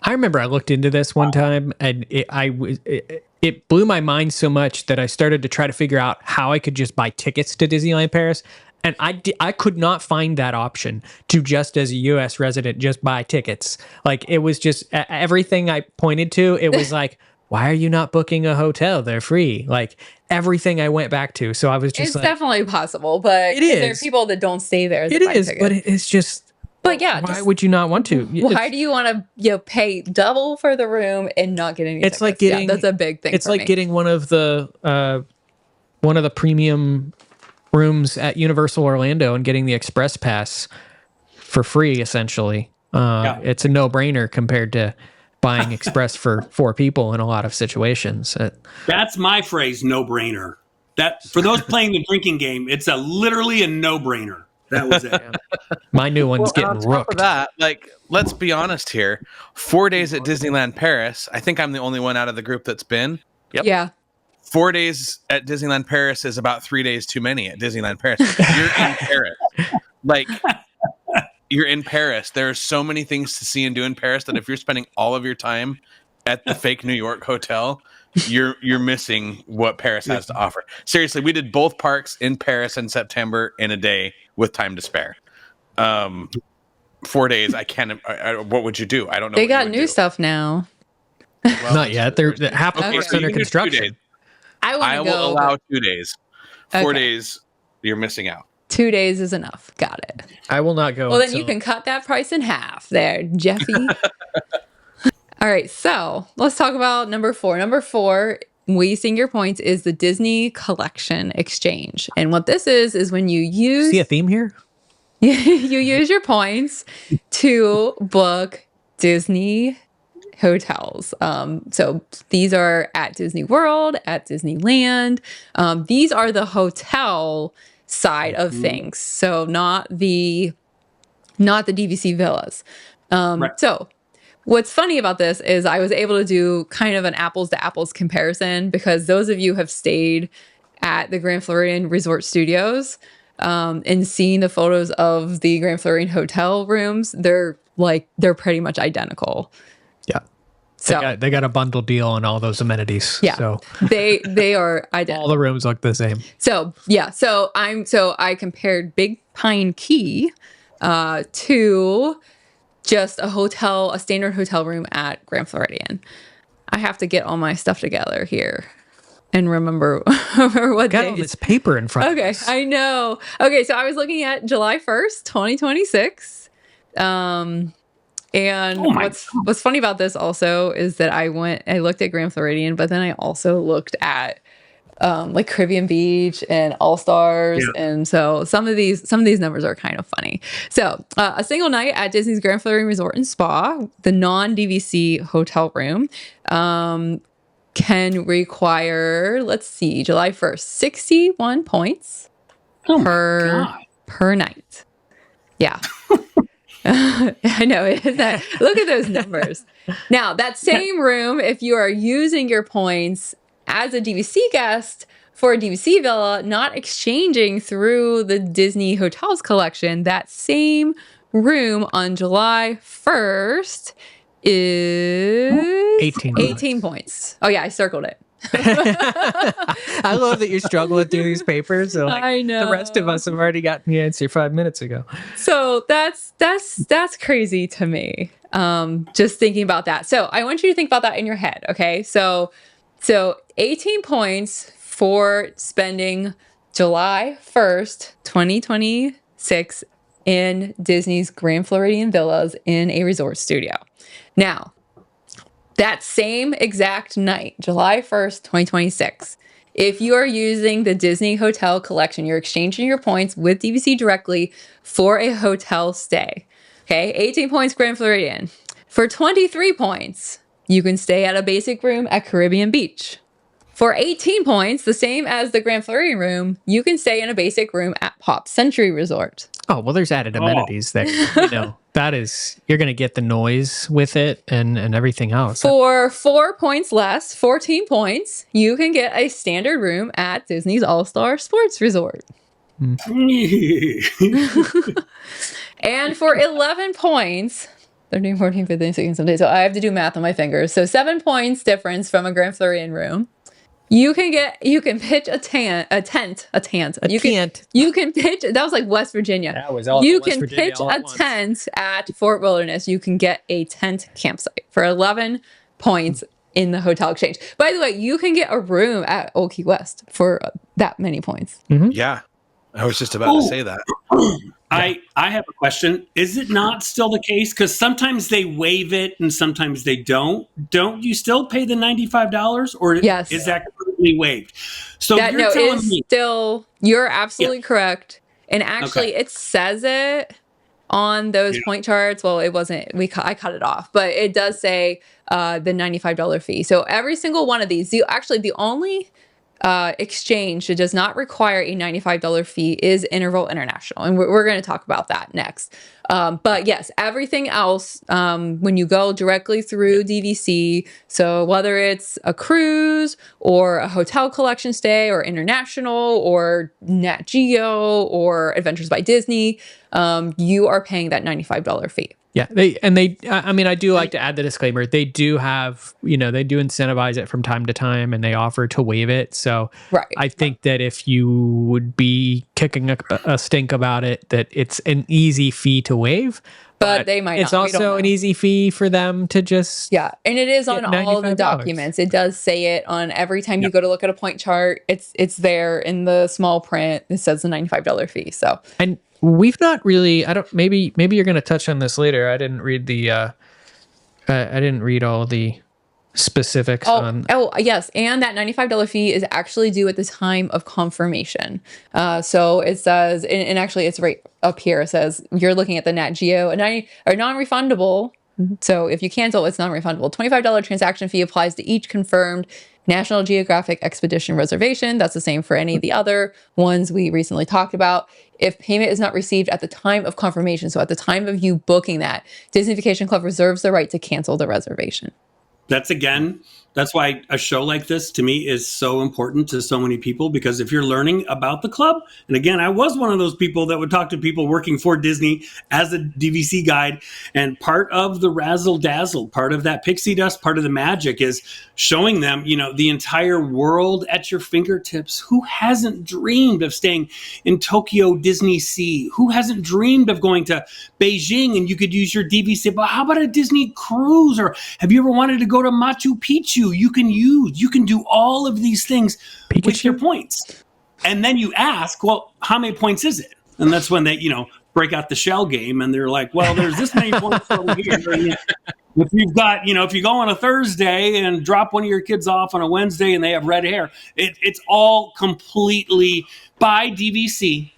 I remember I looked into this one time, and it blew my mind so much that I started to try to figure out how I could just buy tickets to Disneyland Paris. And I could not find that option to just as a U.S. resident just buy tickets. Like it was just everything I pointed to. It was like, why are you not booking a hotel? They're free. Like everything I went back to. So I was just it's definitely possible, but it is. There are people that don't stay there. It is, tickets. But it's just. But yeah, why would you not want to? Why do you want to pay double for the room and not get any? It's tickets? like getting. That's a big thing. It's like getting one of the one of the premium rooms at Universal Orlando and getting the express pass for free, essentially. It's a no-brainer compared to buying express for 4 people in a lot of situations. That's my phrase, no-brainer. That for those playing the drinking game, it's literally a no-brainer. That was it. My new one's Well, getting on top rooked. of that, like, let's be honest here. 4 days at Disneyland Paris. I think I'm the only one out of the group that's been. Yep. Yeah. 4 days at Disneyland Paris is about 3 days too many at Disneyland Paris. You're in Paris. Like, you're in Paris. There are so many things to see and do in Paris that if you're spending all of your time at the fake New York hotel, you're missing what Paris has to offer. Seriously, we did both parks in Paris in September in a day with time to spare. 4 days, I can't. What would you do? I don't know. They what got you would new do. stuff now. Well, Not yet. They're half of Okay. it's so under you can do 2 construction. days. I I want to will go. allow 2 days. 4 Okay. days, you're missing out. 2 days is enough. Got it. I will not go. Well, then until- you can cut that price in half there, Jeffy. All right, so let's talk about number 4. Number 4, wasting your points, is the Disney Collection Exchange. And what this is when you use see a theme here. you use your points to book Disney hotels. So these are at Disney World, at Disneyland. These are the hotel side of things. So not the DVC villas. Right. So what's funny about this is I was able to do kind of an apples to apples comparison, because those of you who have stayed at the Grand Floridian Resort Studios and seen the photos of the Grand Floridian hotel rooms, they're pretty much identical. Yeah. So They got a bundle deal on all those amenities. yeah, So they are identical. all the rooms look the same. So yeah, so I compared Big Pine Key to just a standard hotel room at Grand Floridian. I have to get all my stuff together here and remember what Got all days. this paper in front of Okay, us. I know. Okay, so I was looking at July 1st, 2026. And what's funny about this also is that I looked at Grand Floridian, but then I also looked at like Caribbean Beach and All Stars, and so some of these numbers are kind of funny. So a single night at Disney's Grand Floridian Resort and Spa, the non-DVC hotel room, can require, let's see, July 1st, 61 points per night. Yeah. I know. Look at those numbers. Now, that same room, if you are using your points as a DVC guest for a DVC villa, not exchanging through the Disney Hotels collection, that same room on July 1st is 18 points. Oh, yeah, I circled it. I love that you're struggling through these papers. So like, I know. the rest of us have already gotten the answer 5 minutes ago. So that's crazy to me. Just thinking about that. So I want you to think about that in your head. Okay. So 18 points for spending July 1st, 2026 in Disney's Grand Floridian Villas in a resort studio. Now, that same exact night, July 1st, 2026, if you are using the Disney Hotel Collection, you're exchanging your points with DVC directly for a hotel stay. Okay, 18 points Grand Floridian. For 23 points, you can stay at a basic room at Caribbean Beach. For 18 points, the same as the Grand Floridian room, you can stay in a basic room at Pop Century Resort. Oh, well, there's added amenities there. That is, you're going to get the noise with it and everything else. For 4 points less, 14 points, you can get a standard room at Disney's All-Star Sports Resort. And for 11 points, 13, 14, 15, 16, 17. So I have to do math on my fingers. So 7 points difference from a Grand Floridian room. You can pitch a tent. You can pitch, that was like West Virginia. That was all You West can Virginia pitch all a at once. tent at Fort Wilderness. You can get a tent campsite for 11 points in the hotel exchange. By the way, you can get a room at Old Key West for that many points. Yeah. I was just about to say that. I have a question. Is it not still the case? Because sometimes they waive it and sometimes they don't. Don't you still pay the $95? Or Yes. is that completely waived. So that you're telling is me still, you're absolutely correct. And actually, it says it on those point charts. Well, it wasn't. I cut it off, but it does say the $95 fee. So every single one of these, the only exchange that does not require a $95 fee is Interval International, and we're going to talk about that next. But yes, everything else, when you go directly through DVC, so whether it's a cruise or a hotel collection stay or international or Nat Geo or Adventures by Disney, you are paying that $95 fee. Yeah, I mean, I do like to add the disclaimer. They do have, they do incentivize it from time to time, and they offer to waive it. So I think that if you would be kicking a stink about it, that it's an easy fee to waive. But they might not. It's also an easy fee for them to just... Yeah, and it is on all the documents. It does say it on every time you go to look at a point chart. It's there in the small print. It says the $95 fee. So... And we've not really, maybe you're going to touch on this later. I didn't read I didn't read all the specifics on. Oh, yes. And that $95 fee is actually due at the time of confirmation. So it says, and actually it's right up here. It says you're looking at the Nat Geo or non-refundable. So if you cancel, it's non-refundable. $25 transaction fee applies to each confirmed National Geographic Expedition reservation. That's the same for any of the other ones we recently talked about. If payment is not received at the time of confirmation, so at the time of you booking that, Disney Vacation Club reserves the right to cancel the reservation. That's why a show like this to me is so important to so many people, because if you're learning about the club, and again, I was one of those people that would talk to people working for Disney as a DVC guide, and part of the razzle dazzle, part of that pixie dust, part of the magic is showing them, the entire world at your fingertips. Who hasn't dreamed of staying in Tokyo Disney Sea? Who hasn't dreamed of going to Beijing and you could use your DVC? But how about a Disney cruise? Or have you ever wanted to go to Machu Picchu? You can do all of these things with your points. And then you ask, well, how many points is it? And that's when they, break out the shell game and they're like, well, there's this many points over here. And if you've got, if you go on a Thursday and drop one of your kids off on a Wednesday and they have red hair, it's all completely by DVC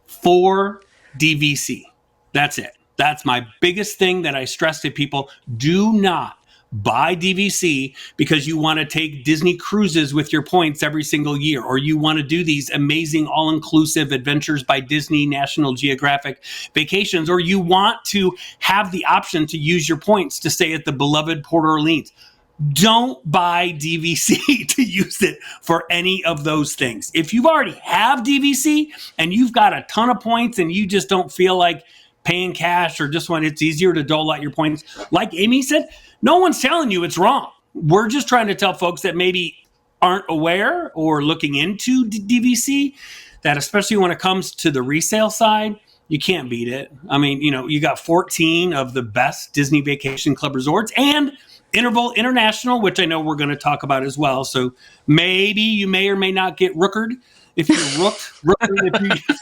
for DVC. That's it. That's my biggest thing that I stress to people. Do not buy DVC because you want to take Disney cruises with your points every single year, or you want to do these amazing all-inclusive Adventures by Disney National Geographic vacations, or you want to have the option to use your points to stay at the beloved Port Orleans. Don't buy DVC to use it for any of those things. If you already have DVC and you've got a ton of points and you just don't feel like paying cash, or just when it's easier to dole out your points, like Amy said, no one's telling you it's wrong. We're just trying to tell folks that maybe aren't aware or looking into DVC, that especially when it comes to the resale side, you can't beat it. I mean, you got 14 of the best Disney Vacation Club resorts and Interval International, which I know we're going to talk about as well. So maybe you may or may not get rookered if you're rooked if you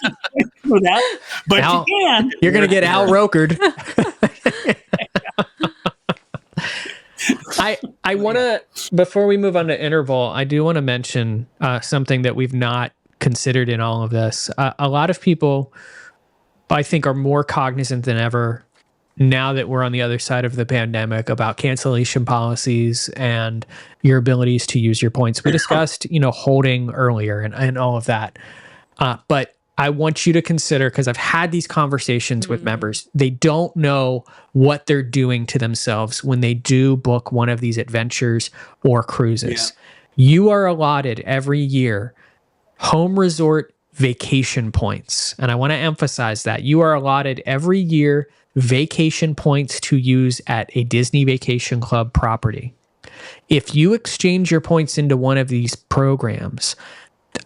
for that. But Al, you can. You're going to get Al rokered. I want to, before we move on to Interval, I do want to mention something that we've not considered in all of this. A lot of people, I think, are more cognizant than ever now that we're on the other side of the pandemic about cancellation policies and your abilities to use your points. We discussed, holding earlier and all of that. But I want you to consider, because I've had these conversations with members, they don't know what they're doing to themselves when they do book one of these adventures or cruises. Yeah. You are allotted every year home resort vacation points. And I want to emphasize that you are allotted every year vacation points to use at a Disney Vacation Club property. If you exchange your points into one of these programs,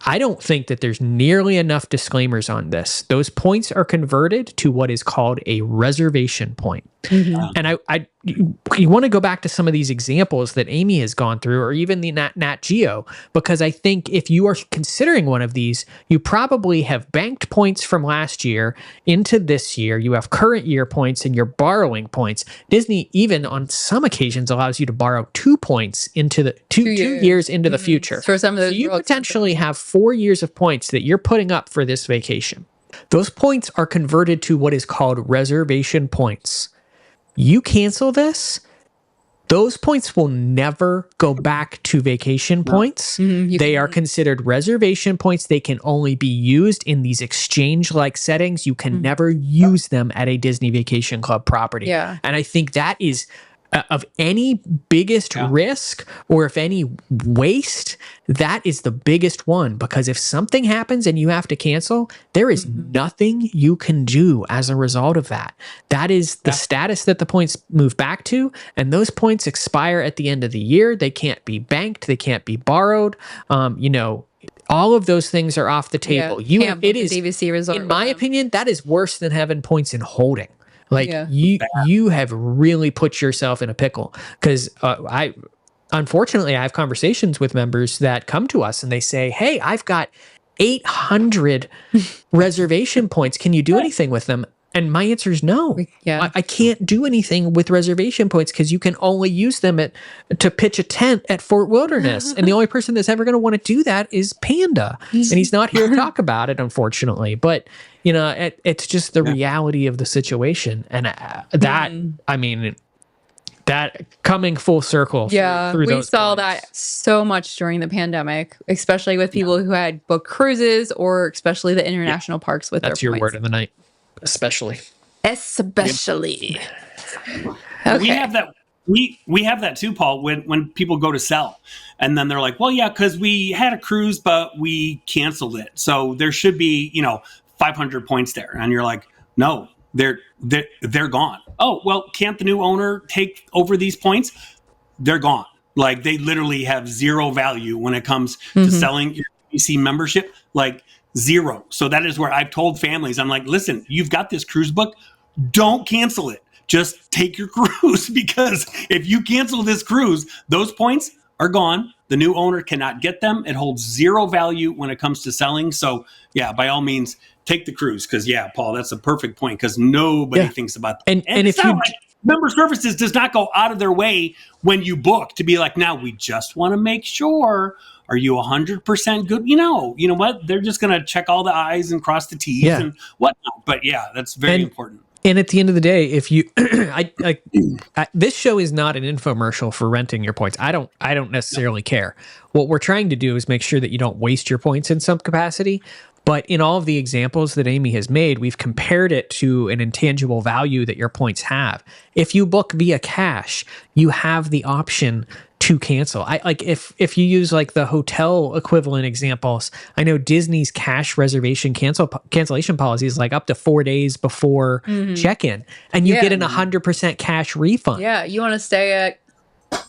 I don't think that there's nearly enough disclaimers on this. Those points are converted to what is called a reservation point. And you want to go back to some of these examples that Amy has gone through, or even the Nat Geo, because I think if you are considering one of these, you probably have banked points from last year into this year. You have current year points and you're borrowing points. Disney even on some occasions allows you to borrow 2 points into the two years into the future. For some of those, so you potentially have 4 years of points that you're putting up for this vacation. Those points are converted to what is called reservation points. You cancel this, those points will never go back to vacation points. They are considered reservation points. They can only be used in these exchange-like settings. You can never use them at a Disney Vacation Club property. Yeah. And I think that is of any biggest risk, or if any waste, that is the biggest one, because if something happens and you have to cancel, there is nothing you can do as a result of that. That is the status that the points move back to, and those points expire at the end of the year. They can't be banked, they can't be borrowed. All of those things are off the table. It is DVC resort. In my opinion, that is worse than having points in holding. You have really put yourself in a pickle, because unfortunately I have conversations with members that come to us and they say, hey, I've got 800 reservation points. Can you do anything with them? And my answer is no. I can't do anything with reservation points, because you can only use them to pitch a tent at Fort Wilderness. And the only person that's ever going to want to do that is Panda. And he's not here to talk about it, unfortunately. But, it's just the reality of the situation. And that coming full circle. We saw that so much during the pandemic, especially with people who had booked cruises, or especially the international parks with That's their your points. word of the night. Especially. Okay. We have that. We have that too, Paul. When people go to sell, and then they're like, "Well, yeah, because we had a cruise, but we canceled it, so there should be 500 points there." And you're like, "No, they're gone." Oh, well, can't the new owner take over these points? They're gone. Like, they literally have zero value when it comes to selling your DVC membership. Like, zero. So that is where I've told families, I'm like, listen, you've got this cruise book, don't cancel it. Just take your cruise, because if you cancel this cruise, those points are gone. The new owner cannot get them. It holds zero value when it comes to selling. So yeah, by all means, take the cruise. Because Paul, that's a perfect point, because nobody thinks about that. And if you Member Services does not go out of their way when you book to be like, now we just want to make sure, are you 100% good? You know what? They're just going to check all the I's and cross the T's and whatnot. But that's very important. And at the end of the day, if you, this show is not an infomercial for renting your points. I don't necessarily care. What we're trying to do is make sure that you don't waste your points in some capacity. But in all of the examples that Amy has made, we've compared it to an intangible value that your points have. If you book via cash, you have the option to cancel. If you use like the hotel equivalent examples, I know Disney's cash reservation cancellation policy is like up to 4 days before check-in, and you get an 100% cash refund. Yeah, you want to stay at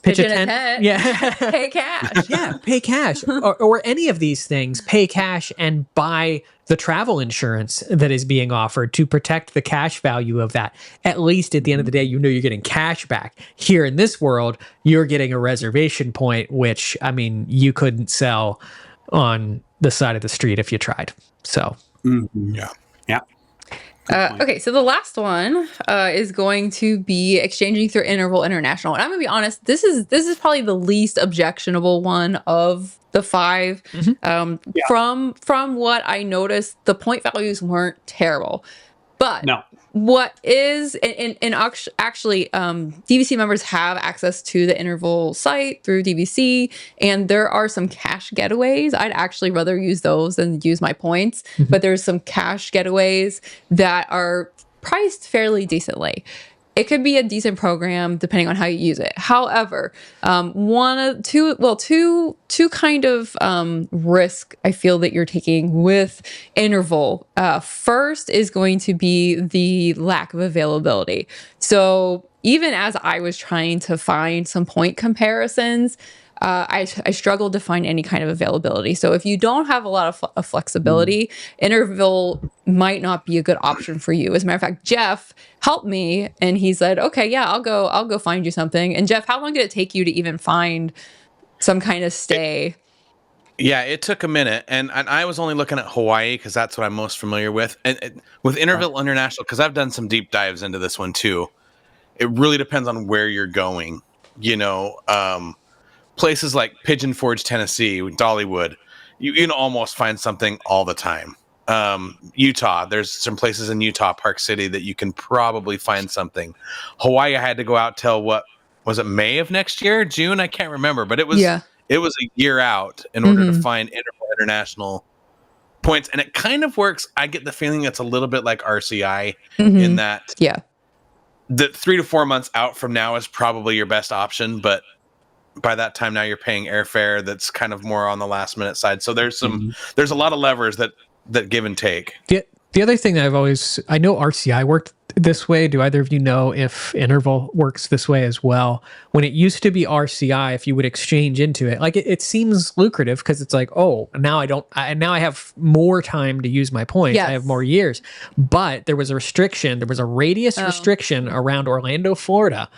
pitch a tent. Yeah, pay cash. Pay cash, or any of these things. Pay cash and buy the travel insurance that is being offered to protect the cash value of that. At least at the end of the day, you're getting cash back. Here in this world, you're getting a reservation point, which you couldn't sell on the side of the street if you tried. So yeah. Okay, so the last one is going to be exchanging through Interval International, and I'm gonna be honest. This is probably the least objectionable one of the 5. From what I noticed, the point values weren't terrible, but what is and actually DVC members have access to the Interval site through DVC, and there are some cash getaways. I'd actually rather use those than use my points, but there's some cash getaways that are priced fairly decently. It could be a decent program depending on how you use it. However, two kind of risk I feel that you're taking with Interval. First is going to be the lack of availability. So even as I was trying to find some point comparisons, I struggled to find any kind of availability. So if you don't have a lot of flexibility, Interval might not be a good option for you. As a matter of fact, Jeff helped me, and he said, "Okay, yeah, I'll go find you something." And Jeff, how long did it take you to even find some kind of stay? It took a minute, and I was only looking at Hawaii because that's what I'm most familiar with. And with Interval International, because I've done some deep dives into this one too. It really depends on where you're going. Places like Pigeon Forge, Tennessee, Dollywood, you can almost find something all the time. Utah, there's some places in Utah, Park City, that you can probably find something. Hawaii, I had to go out till what was it, May of next year, June? I can't remember, but it was a year out in order to find Interval International points, and it kind of works. I get the feeling it's a little bit like RCI in that, the 3 to 4 months out from now is probably your best option, but by that time now you're paying airfare that's kind of more on the last minute side. So there's a lot of levers that give and take. The other thing that I know RCI worked this way. Do either of you know if Interval works this way as well? When it used to be RCI, if you would exchange into it, like it seems lucrative because it's like, oh, now I have more time to use my points. Yes. I have more years. But there was a restriction. There was a radius restriction around Orlando, Florida,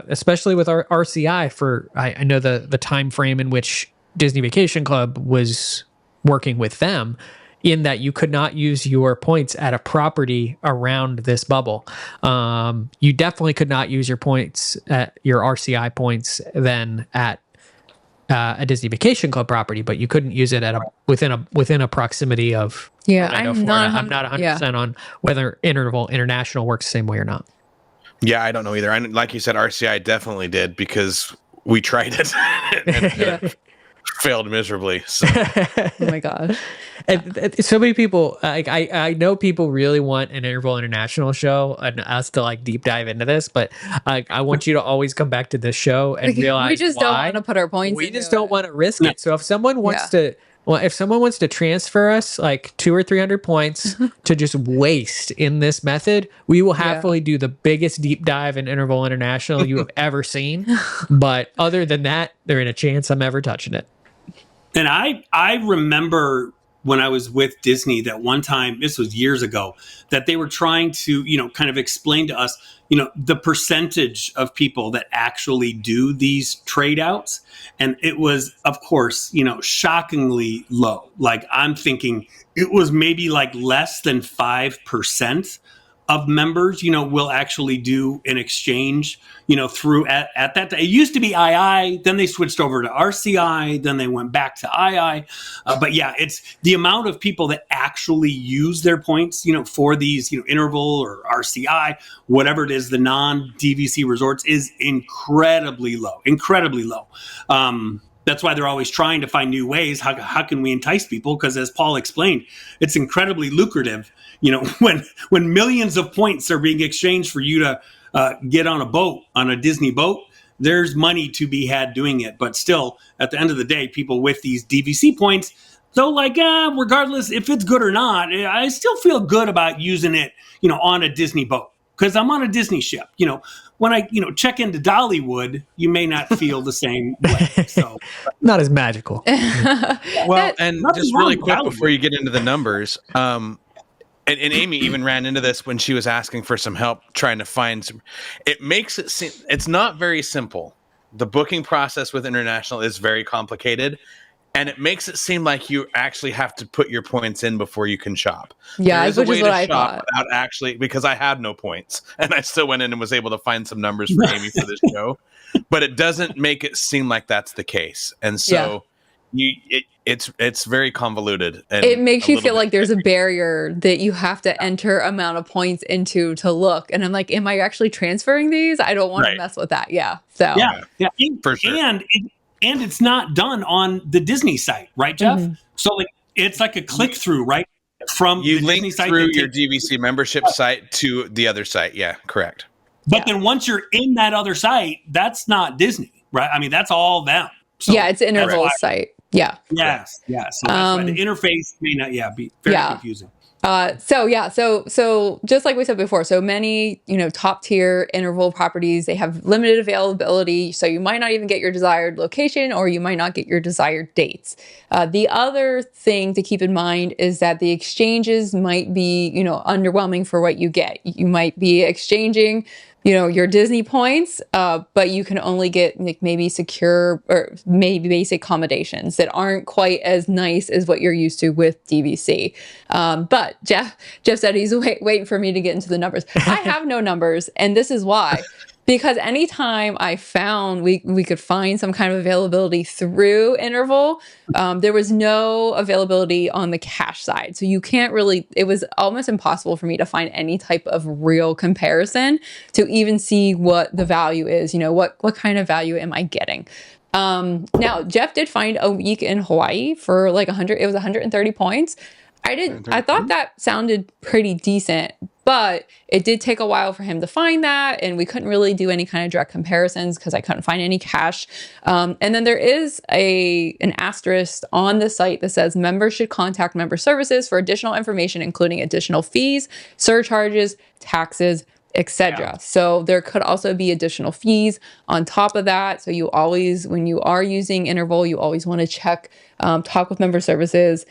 especially with our RCI for, I know the time frame in which Disney Vacation Club was working with them, in that you could not use your points at a property around this bubble. You definitely could not use your points, your RCI points, then at a Disney Vacation Club property, but you couldn't use it within a proximity of. Yeah, I'm not 100% on whether Interval International works the same way or not. Yeah, I don't know either. Like you said, RCI definitely did because we tried it. Failed miserably. So. Oh my god! And so many people, I know people really want an Interval International show and us to deep dive into this, but I want you to always come back to this show and realize we just don't want to put our points. We just don't want to risk it. So if someone wants to. Well, if someone wants to transfer us 200 or 300 points to just waste in this method, we will happily do the biggest deep dive in Interval International you have ever seen. But other than that, there ain't a chance I'm ever touching it. And I remember when I was with Disney that one time, this was years ago, that they were trying to, kind of explain to us, the percentage of people that actually do these trade outs. And it was, of course, shockingly low. Like I'm thinking it was maybe less than 5% of members, will actually do an exchange, through at that time. It used to be II, then they switched over to RCI, then they went back to II. But yeah, it's the amount of people that actually use their points, for these, Interval or RCI, whatever it is, the non-DVC resorts is incredibly low. That's why they're always trying to find new ways. How can we entice people? Because as Paul explained, it's incredibly lucrative. When millions of points are being exchanged for you to get on a boat, on a Disney boat, there's money to be had doing it. But still, at the end of the day, people with these DVC points, so regardless if it's good or not, I still feel good about using it, on a Disney boat because I'm on a Disney ship. When I, check into Dollywood, you may not feel the same way. So not as magical. Well, and just really quick before you get into the numbers, and Amy even ran into this when she was asking for some help trying to find some. It makes it seem it's not very simple. The booking process with international is very complicated. And it makes it seem like you actually have to put your points in before you can shop. Yeah, which is what I thought. Without actually, because I had no points, and I still went in and was able to find some numbers for Amy for this show. But it doesn't make it seem like that's the case, and so it's very convoluted. And it makes you feel like there's a barrier that you have to enter amount of points into to look. And I'm like, am I actually transferring these? I don't want to mess with that. Yeah. So yeah, for sure. And it's not done on the Disney site, right, Jeff? Mm-hmm. So it's like a click through, right? From you the link Disney site through your DVC membership site to the other site. Yeah, correct. But then once you're in that other site, that's not Disney, right? I mean, that's all them. So it's Interval's site. Yeah. Yes. So that's why the interface may not be very confusing. So just like we said before, so many, top tier interval properties, they have limited availability. So you might not even get your desired location, or you might not get your desired dates. The other thing to keep in mind is that the exchanges might be, underwhelming for what you get. You might be exchanging, your Disney points, but you can only get like maybe secure or maybe basic accommodations that aren't quite as nice as what you're used to with DVC. But Jeff said he's waiting for me to get into the numbers. I have no numbers, and this is why. Because anytime I found we could find some kind of availability through interval, there was no availability on the cash side. So you can't really, it was almost impossible for me to find any type of real comparison to even see what the value is, what kind of value am I getting? Now, Jeff did find a week in Hawaii for like 100, it was 130 points. I thought that sounded pretty decent, but it did take a while for him to find that, and we couldn't really do any kind of direct comparisons because I couldn't find any cash. And then there is an asterisk on the site that says members should contact member services for additional information, including additional fees, surcharges, taxes, etc. Yeah. So there could also be additional fees on top of that. So you always, when you are using interval, you always want to check, talk with member services,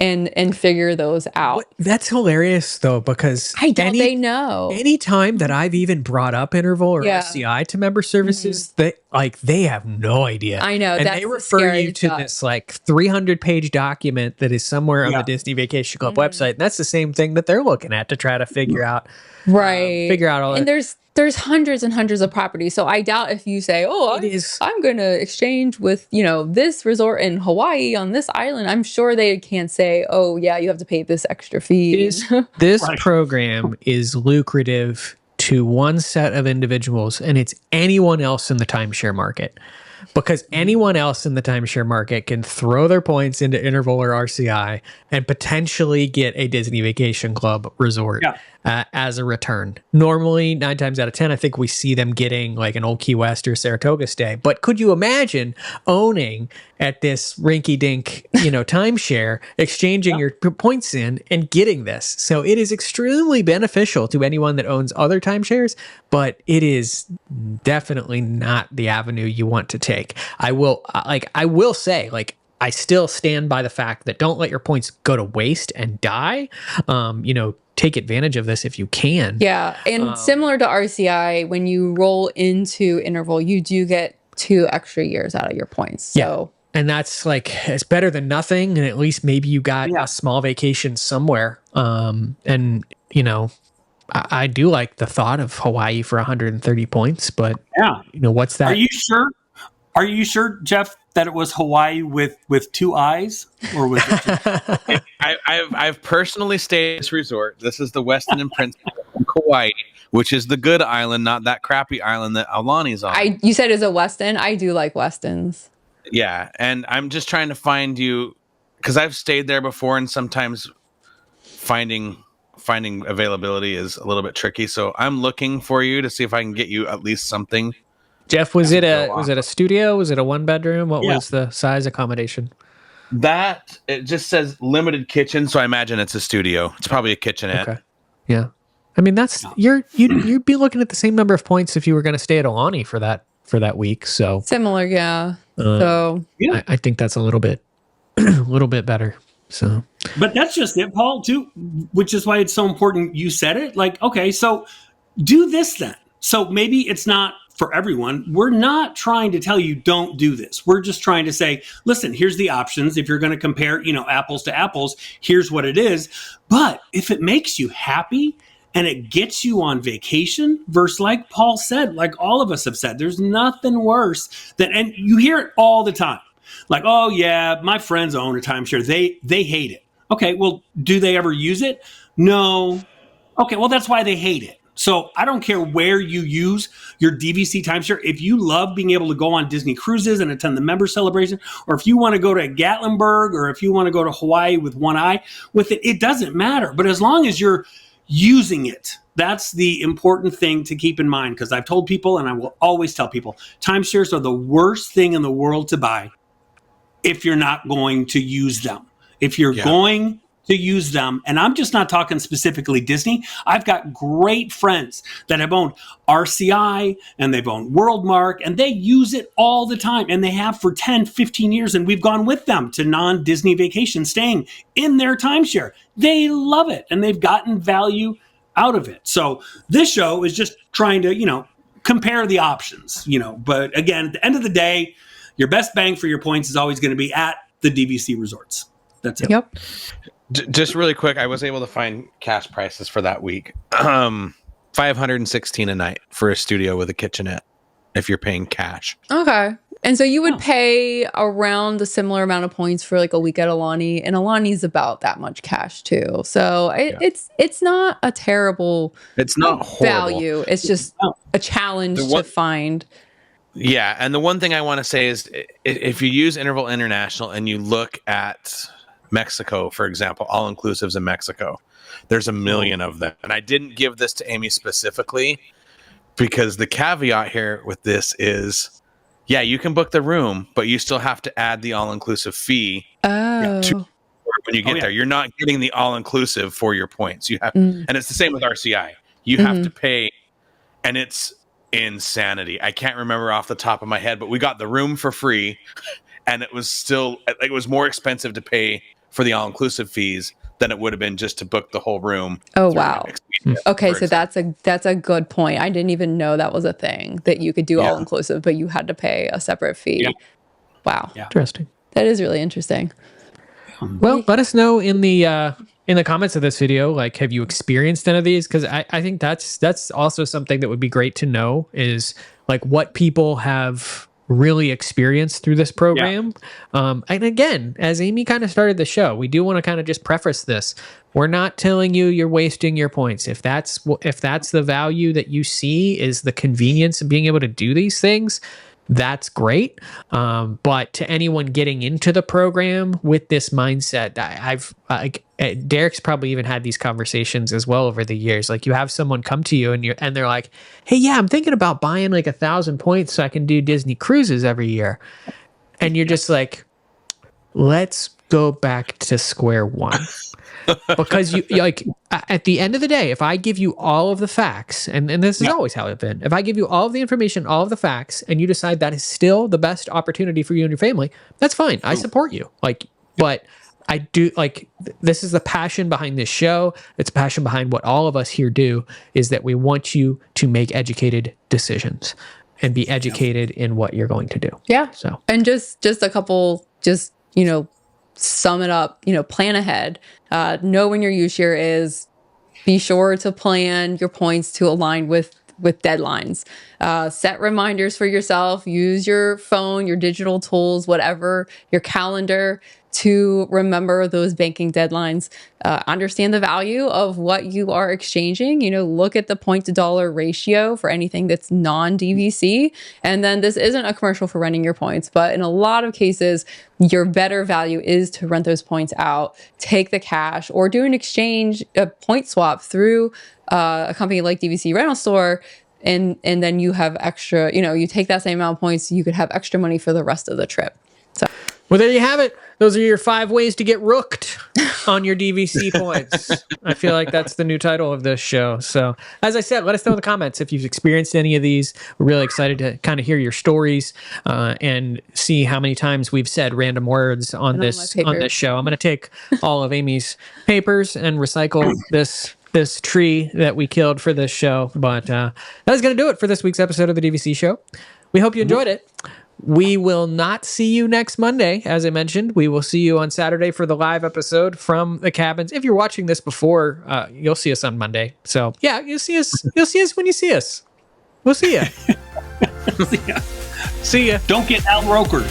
and figure those out. That's hilarious though, because they know. Anytime that I've even brought up interval or SCI to member services, they have no idea. I know. And they refer you to this like 300-page document that is somewhere on the Disney Vacation Club website. And that's the same thing that they're looking at to try to figure out all and that. There's hundreds and hundreds of properties. So I doubt if you say, I'm going to exchange with, this resort in Hawaii on this island, I'm sure they can't say, you have to pay this extra fee. This program is lucrative to one set of individuals, and it's anyone else in the timeshare market. Because anyone else in the timeshare market can throw their points into interval or RCI and potentially get a Disney Vacation Club resort as a return. Normally, 9 times out of 10, I think we see them getting like an Old Key West or Saratoga stay. But could you imagine owning at this rinky-dink, timeshare, exchanging your points in and getting this? So it is extremely beneficial to anyone that owns other timeshares, but it is definitely not the avenue you want to take. I will say, I still stand by the fact that don't let your points go to waste and die. Take advantage of this if you can. Yeah. And similar to RCI, when you roll into interval, you do get 2 extra years out of your points. So and that's it's better than nothing. And at least maybe you got a small vacation somewhere. And I do like the thought of Hawaii for 130 points, but what's that? Are you sure, Jeff, that it was Hawaii with 2 eyes, or was it? I've personally stayed at this resort. This is the Westin and Prince in Kauai, which is the good island, not that crappy island that Aulani's on. You said it's a Westin. I do like Westins. Yeah, and I'm just trying to find you because I've stayed there before, and sometimes finding availability is a little bit tricky. So I'm looking for you to see if I can get you at least something. Jeff, was it a studio? Was it a 1-bedroom? What was the size accommodation? That it just says limited kitchen, so I imagine it's a studio. It's probably a kitchenette. Okay. Yeah, I mean you'd be looking at the same number of points if you were going to stay at Aulani for that week. So similar, yeah. I think that's a little bit better. So, but that's just it, Paul. Too, which is why it's so important. You said it. Okay, so do this then. So maybe it's not for everyone. We're not trying to tell you don't do this. We're just trying to say, listen, here's the options. If you're going to compare, apples to apples, here's what it is. But if it makes you happy and it gets you on vacation, versus like Paul said, like all of us have said, there's nothing worse than, and you hear it all the time. Like, oh yeah, my friends own a timeshare. They hate it. Okay, well, do they ever use it? No. Okay, well, that's why they hate it. So I don't care where you use your DVC timeshare. If you love being able to go on Disney cruises and attend the member celebration, or if you want to go to Gatlinburg, or if you want to go to Hawaii with one eye with it, it doesn't matter. But as long as you're using it, that's the important thing to keep in mind. Because I've told people, and I will always tell people, timeshares are the worst thing in the world to buy if you're not going to use them. If you're going to use them. And I'm just not talking specifically Disney. I've got great friends that have owned RCI and they've owned Worldmark, and they use it all the time. And they have for 10, 15 years. And we've gone with them to non-Disney vacations, staying in their timeshare. They love it, and they've gotten value out of it. So this show is just trying to, compare the options, But again, at the end of the day, your best bang for your points is always going to be at the DVC resorts. That's it. Yep. Just really quick, I was able to find cash prices for that week. $516 a night for a studio with a kitchenette if you're paying cash. Okay. And so you would pay around a similar amount of points for like a week at Alani, and Alani's about that much cash too. So it's not a terrible value. It's just a challenge to find. Yeah, and the one thing I want to say is if you use Interval International and you look at Mexico, for example, all-inclusives in Mexico, there's a million of them. And I didn't give this to Amy specifically because the caveat here with this is, yeah, you can book the room, but you still have to add the all-inclusive fee when you get there. You're not getting the all-inclusive for your points. You have, and it's the same with RCI. You have to pay, and it's insanity. I can't remember off the top of my head, but we got the room for free, and it was more expensive to pay for the all-inclusive fees than it would have been just to book the whole room. Oh, wow. Okay, so that's a good point. I didn't even know that was a thing, that you could do all-inclusive, but you had to pay a separate fee. Yeah. Wow. Yeah. Interesting. That is really interesting. Well, let us know in the comments of this video, like, have you experienced any of these? Because I think that's also something that would be great to know, is like what people have really experienced through this program. And again, as Amy kind of started the show, we do want to kind of just preface this. We're not telling you you're wasting your points. If that's the value that you see, is the convenience of being able to do these things, that's great. But to anyone getting into the program with this mindset, Derek's probably even had these conversations as well over the years. Like, you have someone come to you and they're like, "Hey, yeah, I'm thinking about buying like 1,000 points so I can do Disney cruises every year." And you're just like, let's go back to square one. Because you like, at the end of the day, if I give you all of the facts, and this is always how it's been, if I give you all of the information, all of the facts, and you decide that is still the best opportunity for you and your family, that's fine. I support you. Like, but I do, like, this is the passion behind this show. It's a passion behind what all of us here do, is that we want you to make educated decisions and be educated in what you're going to do. Yeah. So, and just a couple, sum it up, plan ahead, know when your use year is, be sure to plan your points to align with deadlines, set reminders for yourself, use your phone, your digital tools, whatever, your calendar, to remember those banking deadlines, understand the value of what you are exchanging, look at the point to dollar ratio for anything that's non-DVC. And then this isn't a commercial for renting your points, but in a lot of cases, your better value is to rent those points out, take the cash, or do an exchange, a point swap through a company like DVC Rental Store. And then you have extra, you take that same amount of points, you could have extra money for the rest of the trip. So, well, there you have it. Those are your 5 ways to get rooked on your DVC points. I feel like that's the new title of this show. So, as I said, let us know in the comments if you've experienced any of these. We're really excited to kind of hear your stories and see how many times we've said random words on this show. I'm going to take all of Amy's papers and recycle this tree that we killed for this show. But that is going to do it for this week's episode of the DVC Show. We hope you enjoyed it. We will not see you next Monday, as I mentioned. We will see you on Saturday for the live episode from the cabins. If you're watching this before, you'll see us on Monday. So yeah, you'll see us. You'll see us when you see us. We'll see you. See ya. Don't get out-rokered.